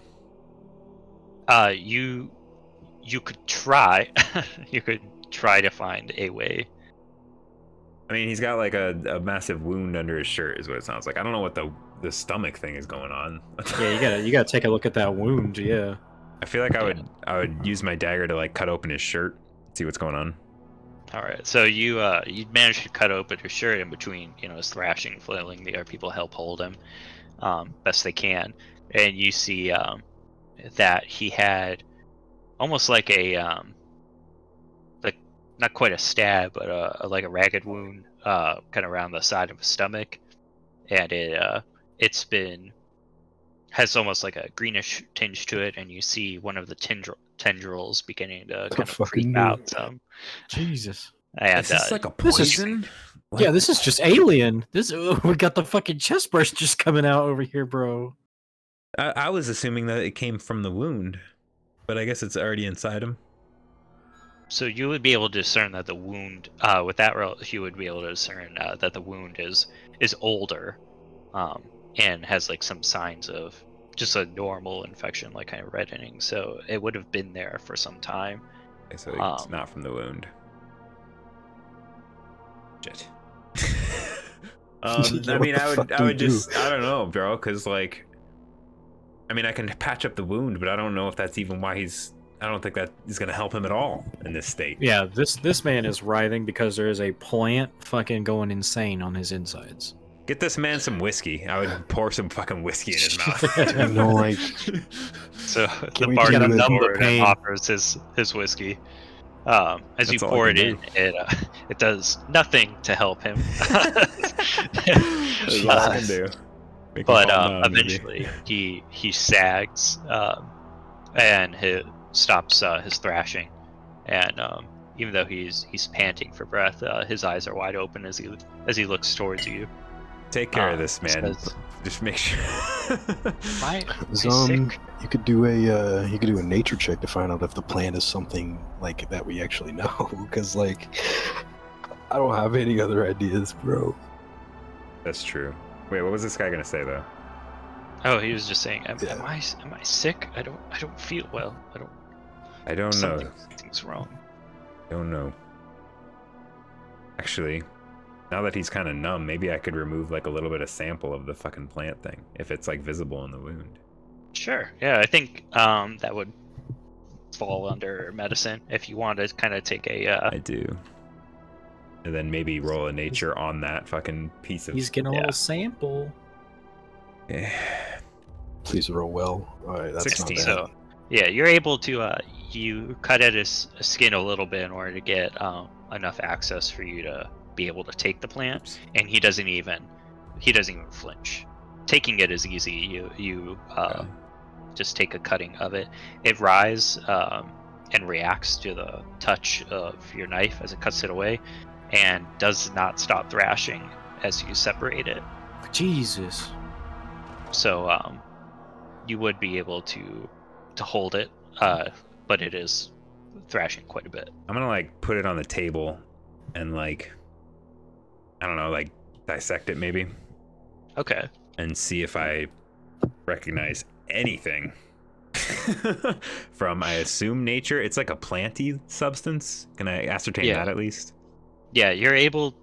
You could try. You could try to find a way. I mean, he's got like a massive wound under his shirt, is what it sounds like. I don't know what the stomach thing is going on. Yeah, you gotta take a look at that wound. Yeah. I feel like I would use my dagger to like cut open his shirt, see what's going on. All right, so you managed to cut open his shirt in between, his thrashing, flailing. The other people help hold him best they can, and you see that he had almost like a like not quite a stab, but like a ragged wound, kind of around the side of his stomach, and has almost like a greenish tinge to it, and you see one of the tendrils beginning to kind of creep out some. Jesus. And is this like a poison? Yeah, this is just alien. We got the fucking chest burst just coming out over here, bro. I was assuming that it came from the wound, but I guess it's already inside him. So you would be able to discern that the wound, with that roll, you would be able to discern that the wound is older, and has like some signs of just a normal infection, like kind of reddening. So it would have been there for some time. Okay, so it's not from the wound. Shit. I mean, I would just, I don't know, bro, because like, I mean, I can patch up the wound, but I don't know if that's even why I don't think that is going to help him at all in this state. Yeah, this man is writhing because there is a plant fucking going insane on his insides. Get this man some whiskey. I would pour some fucking whiskey in his mouth. No, like. So the bartender offers his whiskey. As That's you pour it in, it does nothing to help him. That's all I can do. But eventually he sags, and he stops his thrashing, and even though he's panting for breath, his eyes are wide open as he looks towards you. Take care of this man. Just make sure. You could do a nature check to find out if the plant is something like that we actually know, because like I don't have any other ideas, bro. That's true. Wait, what was this guy gonna say though? Oh, he was just saying, am I sick? I don't feel well. I don't know. Something's wrong. I don't know. Actually, now that he's kind of numb, maybe I could remove like a little bit of sample of the fucking plant thing if it's like visible in the wound. Sure. Yeah, I think that would fall under medicine if you want to kind of take a. I do. And then maybe roll a nature on that fucking piece of. He's getting a little sample. Yeah. Please roll well. All right, that's 16. not bad. So, yeah, you're able to you cut at his skin a little bit in order to get enough access for you to be able to take the plant, and he doesn't even flinch. Taking it is easy. You Okay. just take a cutting of it. It writhes and reacts to the touch of your knife as it cuts it away, and does not stop thrashing as you separate it. Jesus. So you would be able to hold it, but it is thrashing quite a bit. I'm gonna like put it on the table and like, I don't know, like dissect it maybe. Okay. And see if I recognize anything from, I assume, nature. It's like a planty substance. Can I ascertain that at least? Yeah, you're able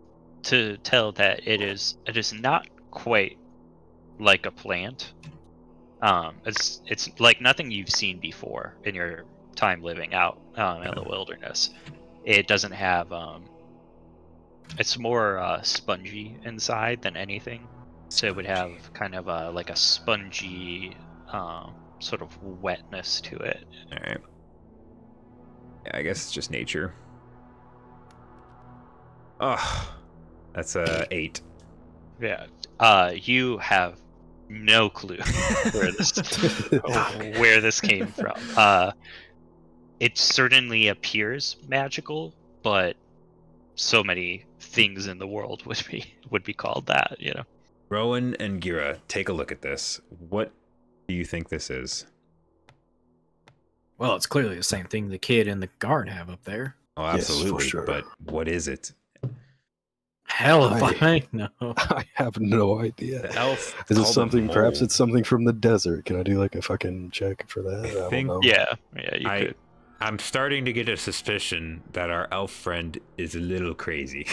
to tell that it is not quite like a plant. It's like nothing you've seen before in your time living out in the wilderness. It doesn't have it's more spongy inside than anything. So it would have kind of like a spongy sort of wetness to it. All right. Yeah, I guess it's just nature. Oh, that's a 8. Yeah. You have no clue where this came from. It certainly appears magical, but so many things in the world would be called that, you know. Rowan and Gira, take a look at this. What do you think this is? Well, it's clearly the same thing the kid and the guard have up there. Oh, absolutely. Yes, for sure. But what is it? Hell if I know. I have no idea. The elf. Is it something? Perhaps it's something from the desert. Can I do like a fucking check for that? I think- don't know. Yeah, you could. I'm starting to get a suspicion that our elf friend is a little crazy.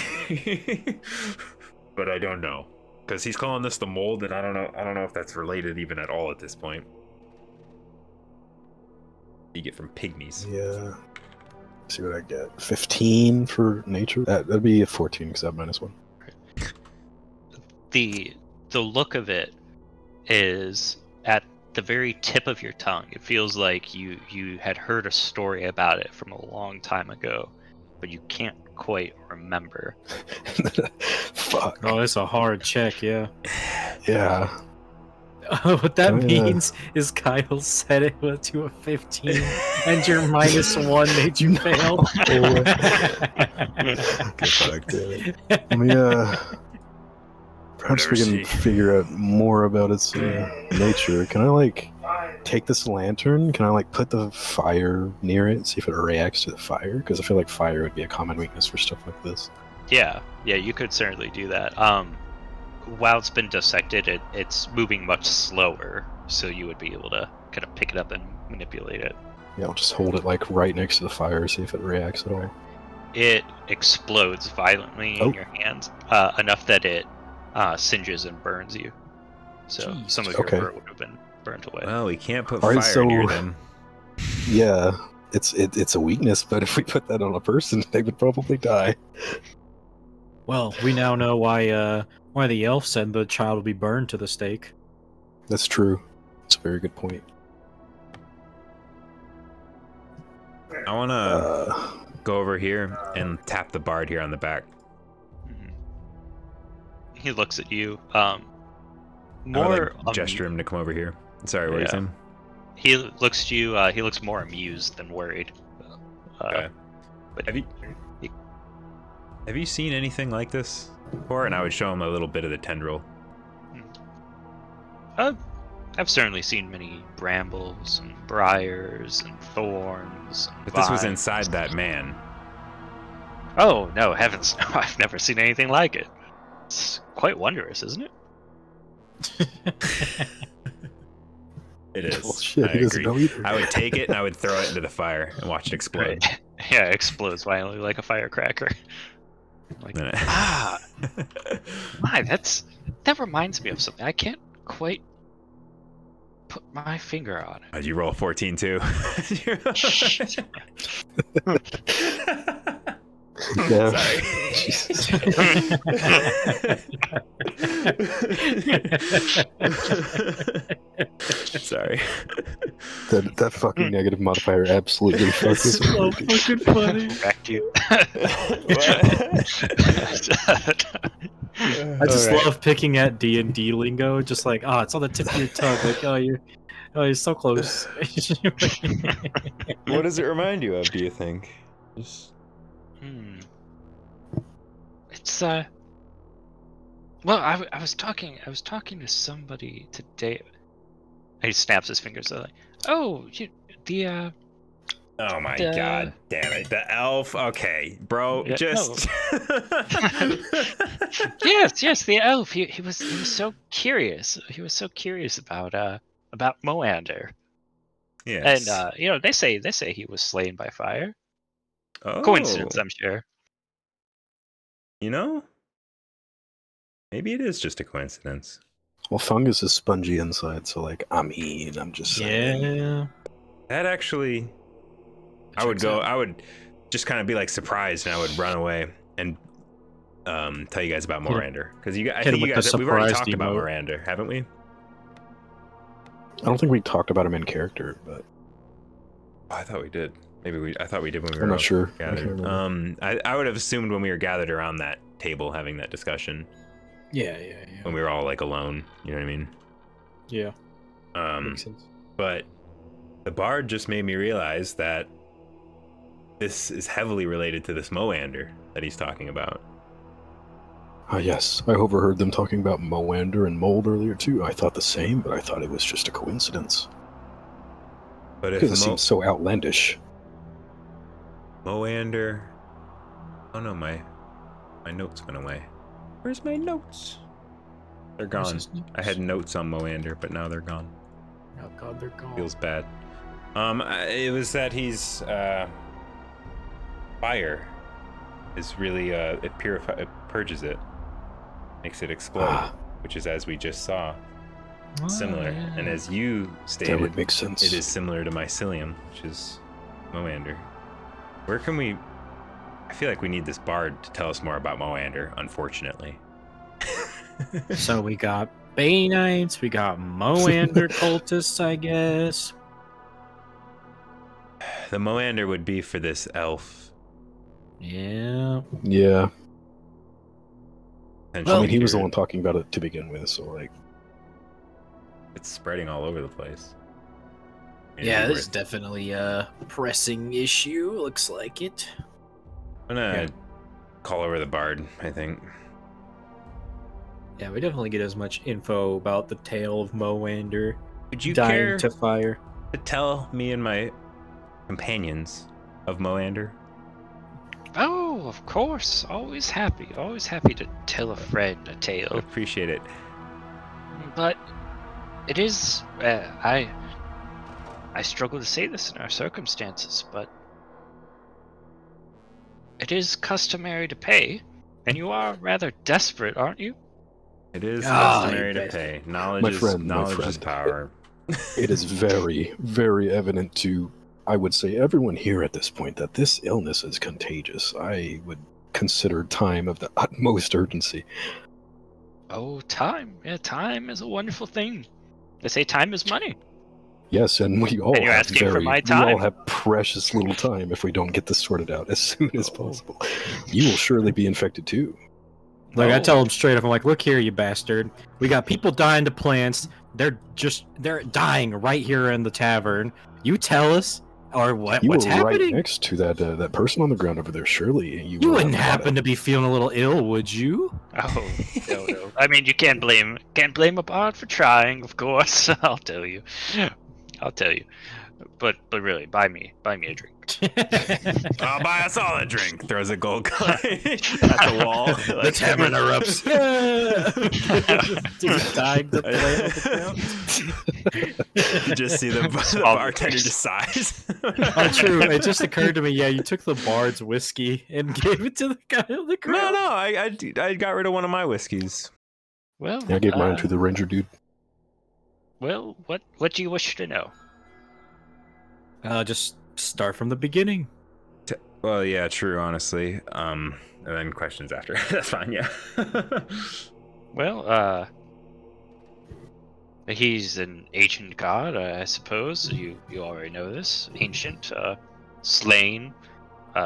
But I don't know. Because he's calling this the mold, and I don't know if that's related even at all at this point. You get from pygmies. Yeah. see what I get. 15 for nature. That'd be a 14 because I have -1. The look of it is at the very tip of your tongue. It feels like you had heard a story about it from a long time ago, but you can't quite remember. Fuck. Oh, it's a hard check, yeah. Yeah. What that means is Kyle said it was to a 15, and your -1 made you fail. Get fucked. Let me, perhaps we can figure out more about its nature. Can I, like, take this lantern? Can I, like, put the fire near it and see if it reacts to the fire? Because I feel like fire would be a common weakness for stuff like this. Yeah, you could certainly do that. While it's been dissected, it's moving much slower, so you would be able to kind of pick it up and manipulate it. Yeah, I'll just hold it, like, right next to the fire, see if it reacts at all. It explodes violently in your hands, enough that it singes and burns you. So Jeez. some of your fur would have been burnt away. Well, we can't put fire near them. Yeah, it's a weakness, but if we put that on a person, they would probably die. Well, we now know why the elf said the child will be burned to the stake. That's true. It's a very good point. I want to go over here and tap the bard here on the back. He looks at you. Gesture him to come over here. Sorry, what are you saying? He looks at you. He looks more amused than worried. Okay. But have you seen anything like this before? And I would show him a little bit of the tendril. I've certainly seen many brambles and briars and thorns. And but this was inside that man. Oh no, heavens! No, I've never seen anything like it. It's quite wondrous, isn't it? It is. Well, shit, I agree. know either. I would take it and I would throw it into the fire and watch it explode. Right. Yeah, it explodes violently like a firecracker. Like, my, that reminds me of something. I can't quite put my finger on it. Did you roll 14 too? Yeah. Sorry. Sorry. That fucking negative modifier absolutely fucks It's so fucking funny. Back to you. I just love picking at D&D lingo, just like, it's on the tip of your tongue. Like, you're so close. What does it remind you of, do you think? It's well, I was talking to somebody today. He snaps his fingers like, oh my god damn it, the elf. Okay, bro, yeah, just yes, the elf. He was so curious. He was so curious about Moander. Yes. And they say he was slain by fire. Oh. Coincidence, I'm sure. Maybe it is just a coincidence. Well, fungus is spongy inside, so I'm just saying. Yeah. That actually, I would just kind of be like surprised, and I would run away and tell you guys about Morander, because I think you guys we've already talked about Morander, haven't we? I don't think we talked about him in character, but I thought we did. I thought we did when we were. I'm not sure. Gathered. I would have assumed when we were gathered around that table having that discussion. Yeah. When we were all alone, you know what I mean? Yeah. Makes sense. But the bard just made me realize that this is heavily related to this Moander that he's talking about. Yes, I overheard them talking about Moander and mold earlier too. I thought the same, but I thought it was just a coincidence. But because it seems so outlandish. Moander. Oh no, my notes went away. Where's my notes? They're gone. I had notes on Moander, but now they're gone. Oh god, they're gone. Feels bad. It was that he's fire is really it purges it, makes it explode, which is, as we just saw, similar. Yeah. And as you stated, that would make sense. It is similar to mycelium, which is Moander. Where can we... I feel like we need this bard to tell us more about Moander, unfortunately. So we got Bay Knights, we got Moander cultists, I guess. The Moander would be for this elf. Yeah. Yeah. And I mean, he was the one talking about it to begin with, so like... It's spreading all over the place. Yeah, this is definitely a pressing issue. Looks like it. I'm gonna call over the bard, I think. Yeah, we definitely get as much info about the tale of Moander Would you dying care to fire. to tell me and my companions of Moander? Oh, of course. Always happy to tell a friend a I tale. appreciate it. But it is, I struggle to say this in our circumstances, but it is customary to pay, and you are rather desperate, aren't you? It is customary to pay. Knowledge is power. It is very, very evident to, I would say, everyone here at this point that this illness is contagious. I would consider time of the utmost urgency. Oh, time. Yeah, time is a wonderful thing. They say time is money. Yes, and we all And you're have asking for my time? we all have precious little time if we don't get this sorted out as soon as possible. You will surely be infected too. Like, I Oh. tell them straight up, I'm like, look here, you bastard. We got people dying to plants. They're dying right here in the tavern. You tell us, or what's You were happening? right next to that person on the ground over there. Surely You will wouldn't have got happen it. to be feeling a little ill, would you? Oh, no. I mean, you can't blame a bard for trying, of course. I'll tell you. But really, buy me a drink. I'll buy us all a drink. Throws a gold coin at the wall. The tavern erupts. Dude dying to play on the ground. You just see the bartender just sighs. Oh, true. It just occurred to me. Yeah, you took the bard's whiskey and gave it to the guy on the ground. No, I got rid of one of my whiskeys. Well, I gave mine to the ranger dude. Well, what do you wish to know? Just start from the beginning. Well, yeah, true, honestly. And then questions after. That's fine, yeah. Well, he's an ancient god, I suppose. You already know this. Ancient, slain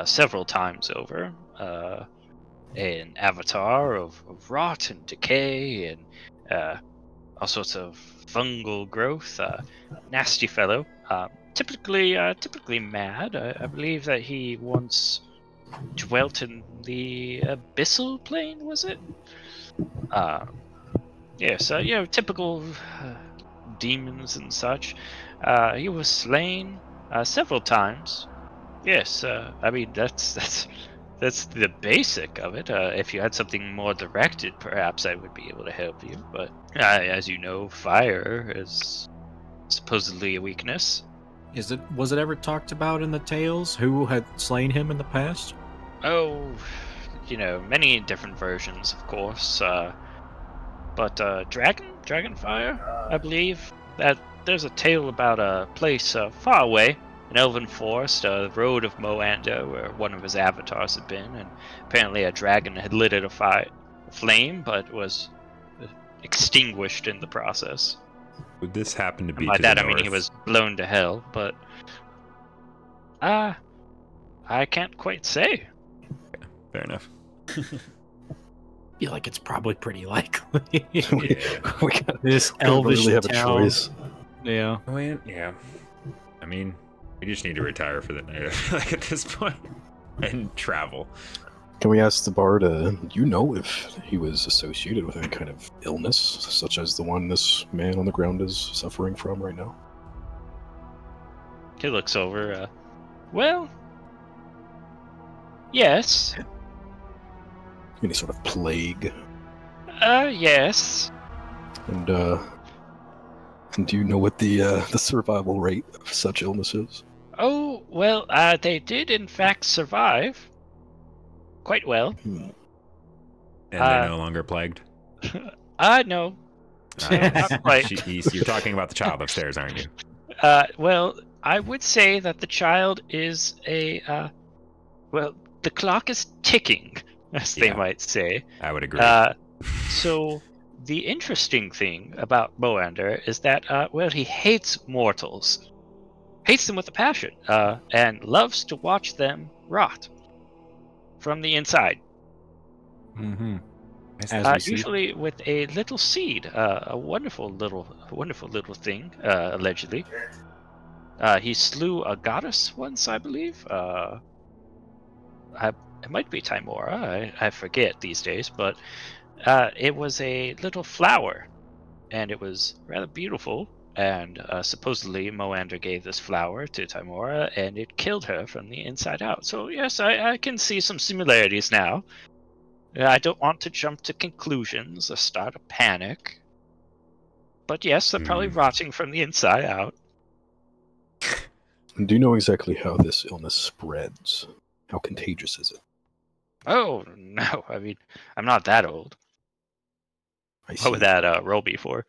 several times over. An avatar of rot and decay and all sorts of fungal growth. Nasty fellow. Typically mad. I believe that he once dwelt in the abyssal plane, was it? Yes, typical demons and such. He was slain several times. Yes, I mean that's the basic of it. If you had something more directed, perhaps I would be able to help you. But as you know, fire is supposedly a weakness. Was it ever talked about in the tales who had slain him in the past? Oh, many different versions, of course. But Dragonfire, I believe that there's a tale about a place far away, an elven forest, the road of Moander, where one of his avatars had been, and apparently a dragon had lit it a flame, but was extinguished in the process. Would this happen to be By to that the I mean north? he was blown to hell, but I can't quite say. Fair enough. Feel like it's probably pretty likely. we got This don't elvish really have a town. choice. Yeah. Yeah. I mean, we just need to retire for the night, I feel like, at this point. And travel. Can we ask the bard, you know if he was associated with any kind of illness, such as the one this man on the ground is suffering from right now? He looks over. Well, yes. Any sort of plague? Yes. And do you know what the survival rate of such illness is? Oh, well, they did in fact survive. Quite well. And they're no longer plagued? No. Not quite. You're talking about the child upstairs, aren't you? Well, I would say that the child is a Well, the clock is ticking, as they might say. I would agree. So the interesting thing about Moander is that, well, he hates mortals. Hates them with a passion, and loves to watch them rot from the inside. Mm-hmm. Usually with a little seed, a wonderful little thing, allegedly. He slew a goddess once, I believe. It might be Timora, I forget these days, but it was a little flower, and it was rather beautiful. And supposedly Moander gave this flower to Timora, and it killed her from the inside out. So yes, I can see some similarities now. I don't want to jump to conclusions or start a panic. But yes, they're probably rotting from the inside out. Do you know exactly how this illness spreads? How contagious is it? Oh, no. I mean, I'm not that old. What would that roll be for?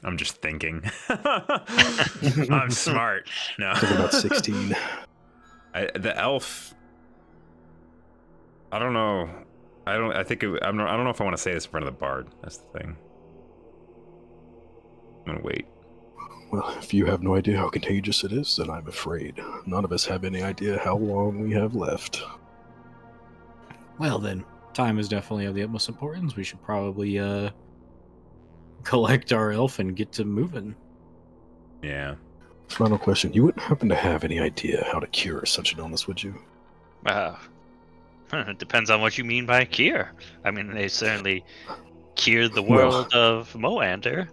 I'm just thinking. I'm smart. No. I think about 16. The elf. I don't know. I don't know if I want to say this in front of the bard. That's the thing. I'm gonna wait. Well, if you have no idea how contagious it is, then I'm afraid none of us have any idea how long we have left. Well then, time is definitely of the utmost importance. We should probably collect our elf and get to moving. Yeah. Final question. You wouldn't happen to have any idea how to cure such an illness, would you? It depends on what you mean by cure. I mean, they certainly cured the world of Moander.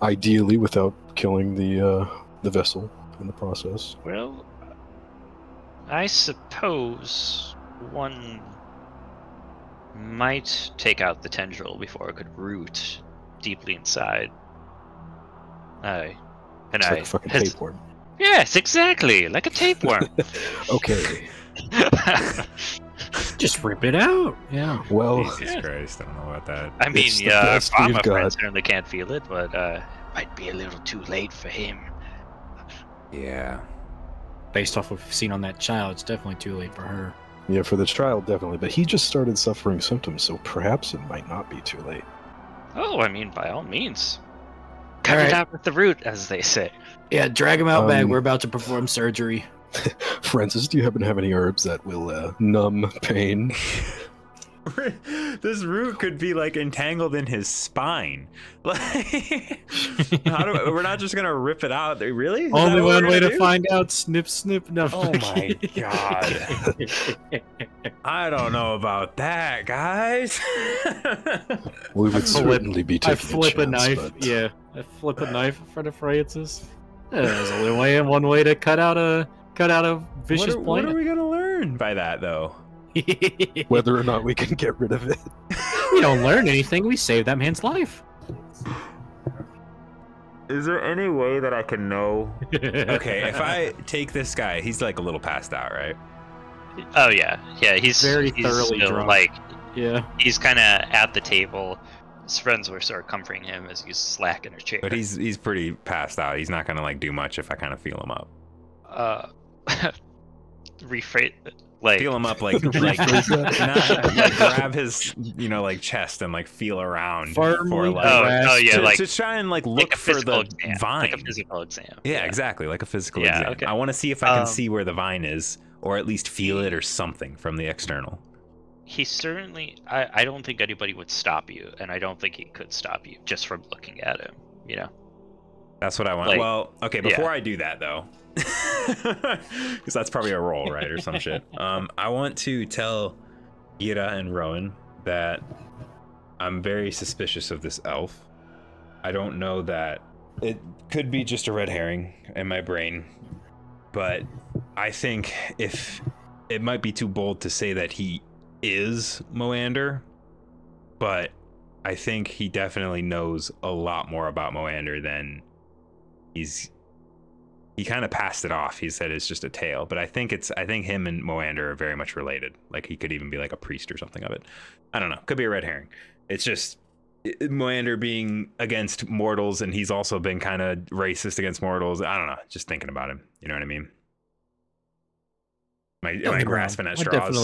Ideally, without killing the vessel in the process. Well, I suppose one might take out the tendril before it could root deeply inside. It's like a fucking tapeworm. Yes, exactly, like a tapeworm. Okay. Just rip it out. Yeah. Well, Jesus Christ, I don't know about that. I mean, It's the best we've my friend got. certainly can't feel it, but might be a little too late for him. Yeah. Based off what we've seen on that child, it's definitely too late for her. yeah, for the child, definitely. But he just started suffering symptoms, so perhaps it might not be too late. Oh, I mean, by all means. Cut it out with the root, as they say. Yeah, drag him out back. We're about to perform surgery. Francis, do you happen to have any herbs that will numb pain? This root could be like entangled in his spine. Like, we're not just gonna rip it out. Really? Is Only one way to do? find out. Snip, snip. No. Oh my god. I don't know about that, guys. We would certainly be taking I flip a chance, knife. but... Yeah, I flip a knife in front of Francis. There's only one way to cut out a vicious plant. What are we gonna learn by that, though? Whether or not we can get rid of it. We don't learn anything. We save that man's life. Is there any way that I can know? Okay, if I take this guy, he's like a little passed out, right? Oh yeah, he's very he's thoroughly still, drunk. like Yeah. he's kind of at the table. His friends were sort of comforting him as he's slack in a chair. But he's pretty passed out. He's not gonna like do much if I kind of feel him up. Rephrase, like Feel him up, like grab his, like chest and like feel around Firmly for like, to try and like look a for the exam, vine. like a physical exam. Yeah, exactly, like a physical Yeah, exam. okay. I want to see if I can see where the vine is, or at least feel it or something from the external. He certainly, I don't think anybody would stop you, and I don't think he could stop you just from looking at him. That's what I want. Like, well, okay, before I do that though, because that's probably a roll, right, or some shit. I want to tell Gira and Rowan that I'm very suspicious of this elf. I don't know that it could be just a red herring in my brain, but I think if it might be too bold to say that he is Moander, but I think he definitely knows a lot more about Moander than he kind of passed it off. He said it's just a tale, but I think him and Moander are very much related. Like he could even be like a priest or something of it. I don't know. Could be a red herring. It's just Moander being against mortals, and he's also been kind of racist against mortals. I don't know. Just thinking about him. You know what I mean? Am I grasping at straws?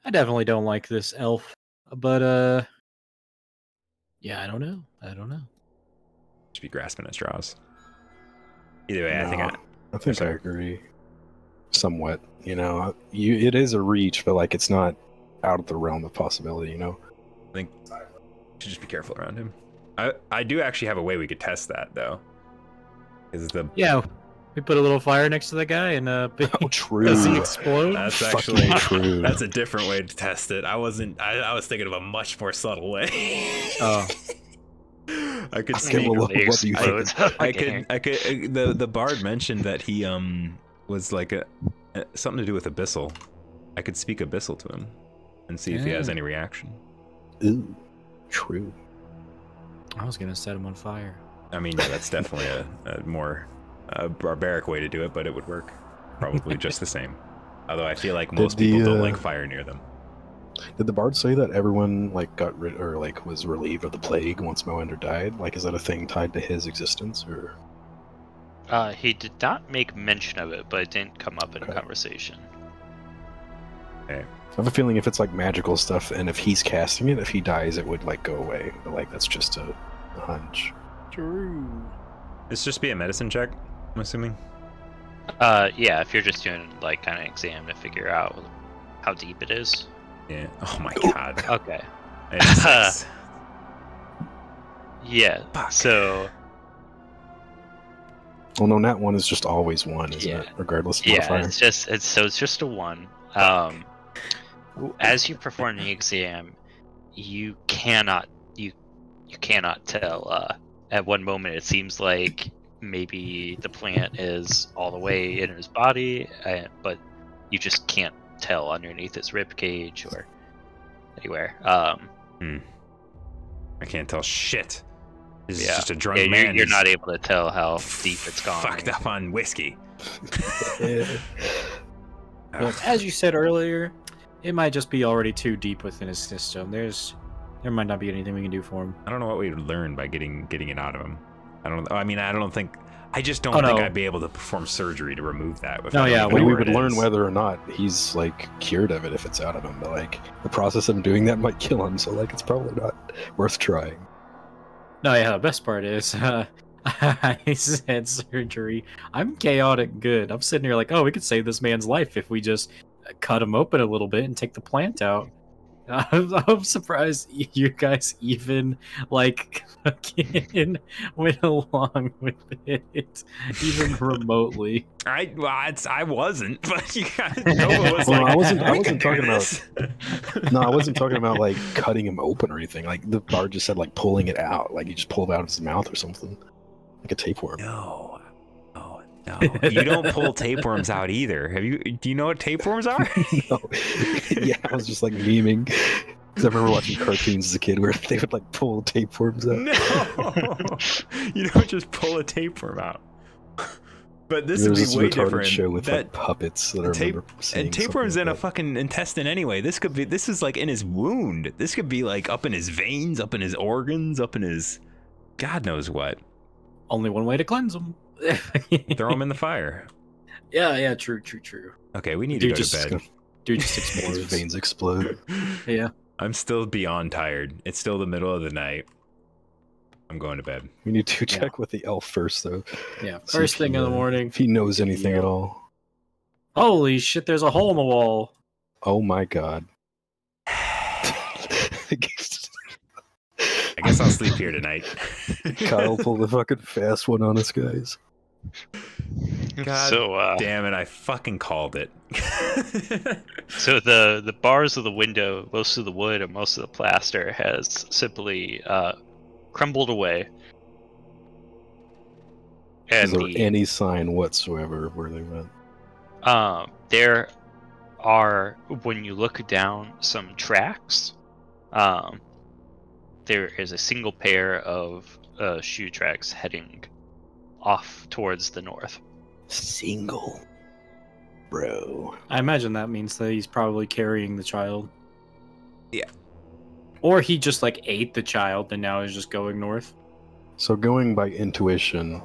I definitely don't like this elf, but yeah, I don't know. Should be grasping at straws. Either way, No, I think I agree. Somewhat, it is a reach, but like it's not out of the realm of possibility. I think we should just be careful around him. I do actually have a way we could test that though. We put a little fire next to the guy and true. Does he explode? That's actually true. That's a different way to test it. I was thinking of a much more subtle way. Oh. I could Okay, well, what do you think? The bard mentioned that he was like something to do with abyssal. I could speak abyssal to him and see if he has any reaction. Ooh, true. I was gonna set him on fire. I mean, yeah, that's definitely a more barbaric way to do it, but it would work probably just the same. Although I feel like most people don't like fire near them. Did the bard say that everyone like got rid or like was relieved of the plague once Moender died? Like, is that a thing tied to his existence, or? He did not make mention of it, but it didn't come up in conversation. Okay. I have a feeling if it's like magical stuff, and if he's casting it, if he dies, it would like go away. But like that's just a hunch. True. It's just be a medicine check, I'm assuming. Yeah, if you're just doing like kind of exam to figure out how deep it is. Yeah. Oh my god. Okay. It's Yeah. Fuck. So. Well, no, nat 1 is just always 1, isn't it? Regardless of modifier. It's just a 1. As you perform the exam, you cannot tell. At one moment, it seems like maybe the plant is all the way in his body, but you just can't tell underneath his rib cage or anywhere. I can't tell shit. This is just a drunk man. You're not able to tell how deep it's gone. Fucked up on whiskey. Well, as you said earlier, it might just be already too deep within his system. There might not be anything we can do for him. I don't know what we would learn by getting it out of him. I just don't think I'd be able to perform surgery to remove that. We would learn whether or not he's like cured of it if it's out of him. But like the process of doing that might kill him, so like it's probably not worth trying. No, yeah, the best part is I said surgery. I'm chaotic good. I'm sitting here like, oh, we could save this man's life if we just cut him open a little bit and take the plant out. I'm surprised you guys even like fucking went along with it, even remotely. I wasn't, but you guys know it was well, like. I wasn't talking about. No, I wasn't talking about like cutting him open or anything. Like the bard just said, like pulling it out, like you just pull it out of his mouth or something, like a tapeworm. No, you don't pull tapeworms out either. Do you know what tapeworms are? No. Yeah, I was just like memeing because I remember watching cartoons as a kid where they would like pull tapeworms out. No, you don't just pull a tapeworm out. But this would be way different. Show with like puppets that I remember seeing. And tapeworms like in a fucking intestine anyway. This is like in his wound. This could be like up in his veins, up in his organs, up in his God knows what. Only one way to cleanse them. Throw him in the fire. Yeah, true. Okay, we need to go to bed. Dude just explodes. His veins explode. Yeah. I'm still beyond tired. It's still the middle of the night. I'm going to bed. We need to check with the elf first, though. Yeah, first thing in the morning. If he knows anything at all. Holy shit, there's a hole in the wall. Oh my god. I guess I'll sleep here tonight. Kyle pulled the fucking fast one on us, guys. God damn it, I fucking called it. So the bars of the window, most of the wood and most of the plaster has simply crumbled away. And is there any sign whatsoever where they went? There are, when you look down, some tracks. There is a single pair of shoe tracks heading off towards the north. Single? Bro. I imagine that means that he's probably carrying the child. Yeah. Or he just like ate the child and now is just going north. So going by intuition,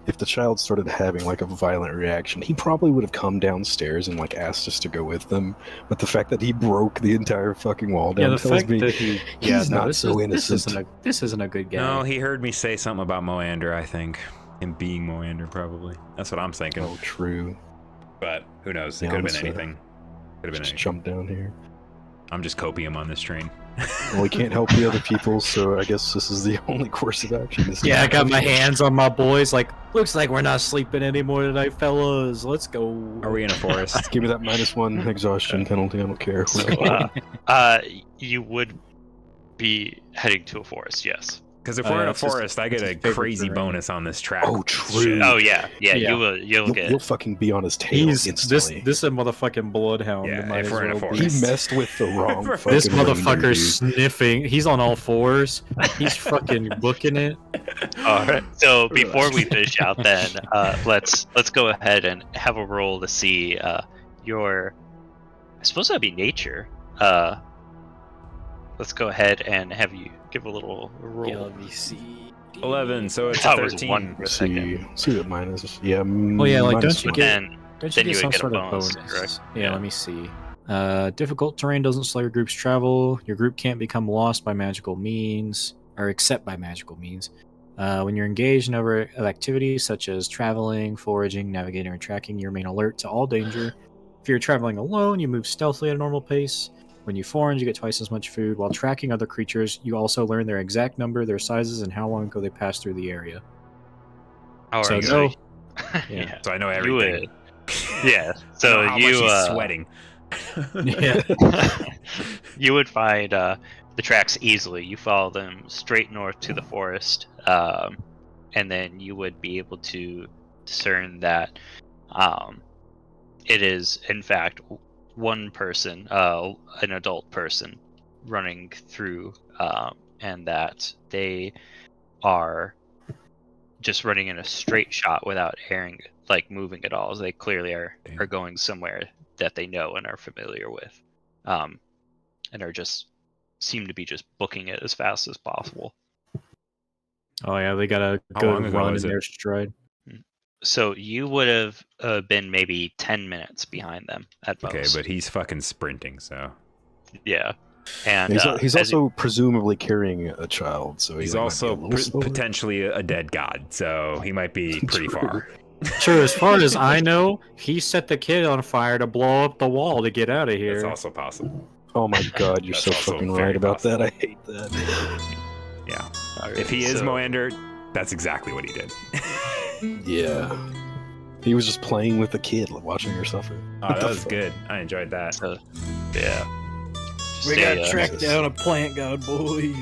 if the child started having like a violent reaction, he probably would have come downstairs and like asked us to go with them. But the fact that he broke the entire fucking wall down tells me that he's not so innocent. This isn't a good guy. No, he heard me say something about Moander, I think. Him being Moander, probably. That's what I'm thinking. Oh, true. But who knows? It could have been anything. Could have been anything. Jump down here. I'm just copium on this train. Well, we can't help the other people, so I guess this is the only course of action. Yeah, I got my hands on my boys. Like, looks like we're not sleeping anymore tonight, fellas. Let's go. Are we in a forest? Give me that -1 exhaustion penalty. I don't care. You would be heading to a forest, yes. Because if we're in a forest, I get a crazy bonus on this track. Oh, true. Oh yeah. You'll get. You'll fucking be on his tail instantly. This is a motherfucking bloodhound. Yeah, if we're in a forest. He messed with the wrong. This motherfucker's sniffing. He's on all fours. He's fucking booking it. All right. So before we finish out, then let's go ahead and have a roll to see your. I suppose that'd be nature. Let's go ahead and have you give a little roll. Yeah, let me see. 11, so it's a 13. See that minus. Yeah. Well, yeah, like don't you get you some get sort a of bonus, bonus? correct? Yeah, let me see. Difficult terrain doesn't slow your group's travel. Your group can't become lost by magical means, or except by magical means. When you're engaged in other activities such as traveling, foraging, navigating, or tracking, you remain alert to all danger. If you're traveling alone, you move stealthily at a normal pace. When you forage, you get twice as much food. While tracking other creatures, you also learn their exact number, their sizes, and how long ago they passed through the area. Oh, so right. Yeah. So I know everything. Yeah. So how much he's sweating. Yeah. You would find the tracks easily. You follow them straight north to the forest, and then you would be able to discern that it is, in fact, one person, an adult person, running through, and that they are just running in a straight shot without moving at all. They clearly are going somewhere that they know and are familiar with, and are seem to be just booking it as fast as possible. Oh yeah, they got a good run in their stride. So you would have been maybe 10 minutes behind them at most. Okay, but he's fucking sprinting, so. Yeah. And he's also presumably carrying a child, so he's also potentially a dead god, so he might be pretty far. Sure, as far as I know, he set the kid on fire to blow up the wall to get out of here. That's also possible. Oh my god, you're so fucking right about that. I hate that. Yeah. Right, if he is Moander, that's exactly what he did. Yeah. He was just playing with the kid, watching her suffer. Oh, that was good. I enjoyed that. Yeah. We got tracked down a plant god, boys.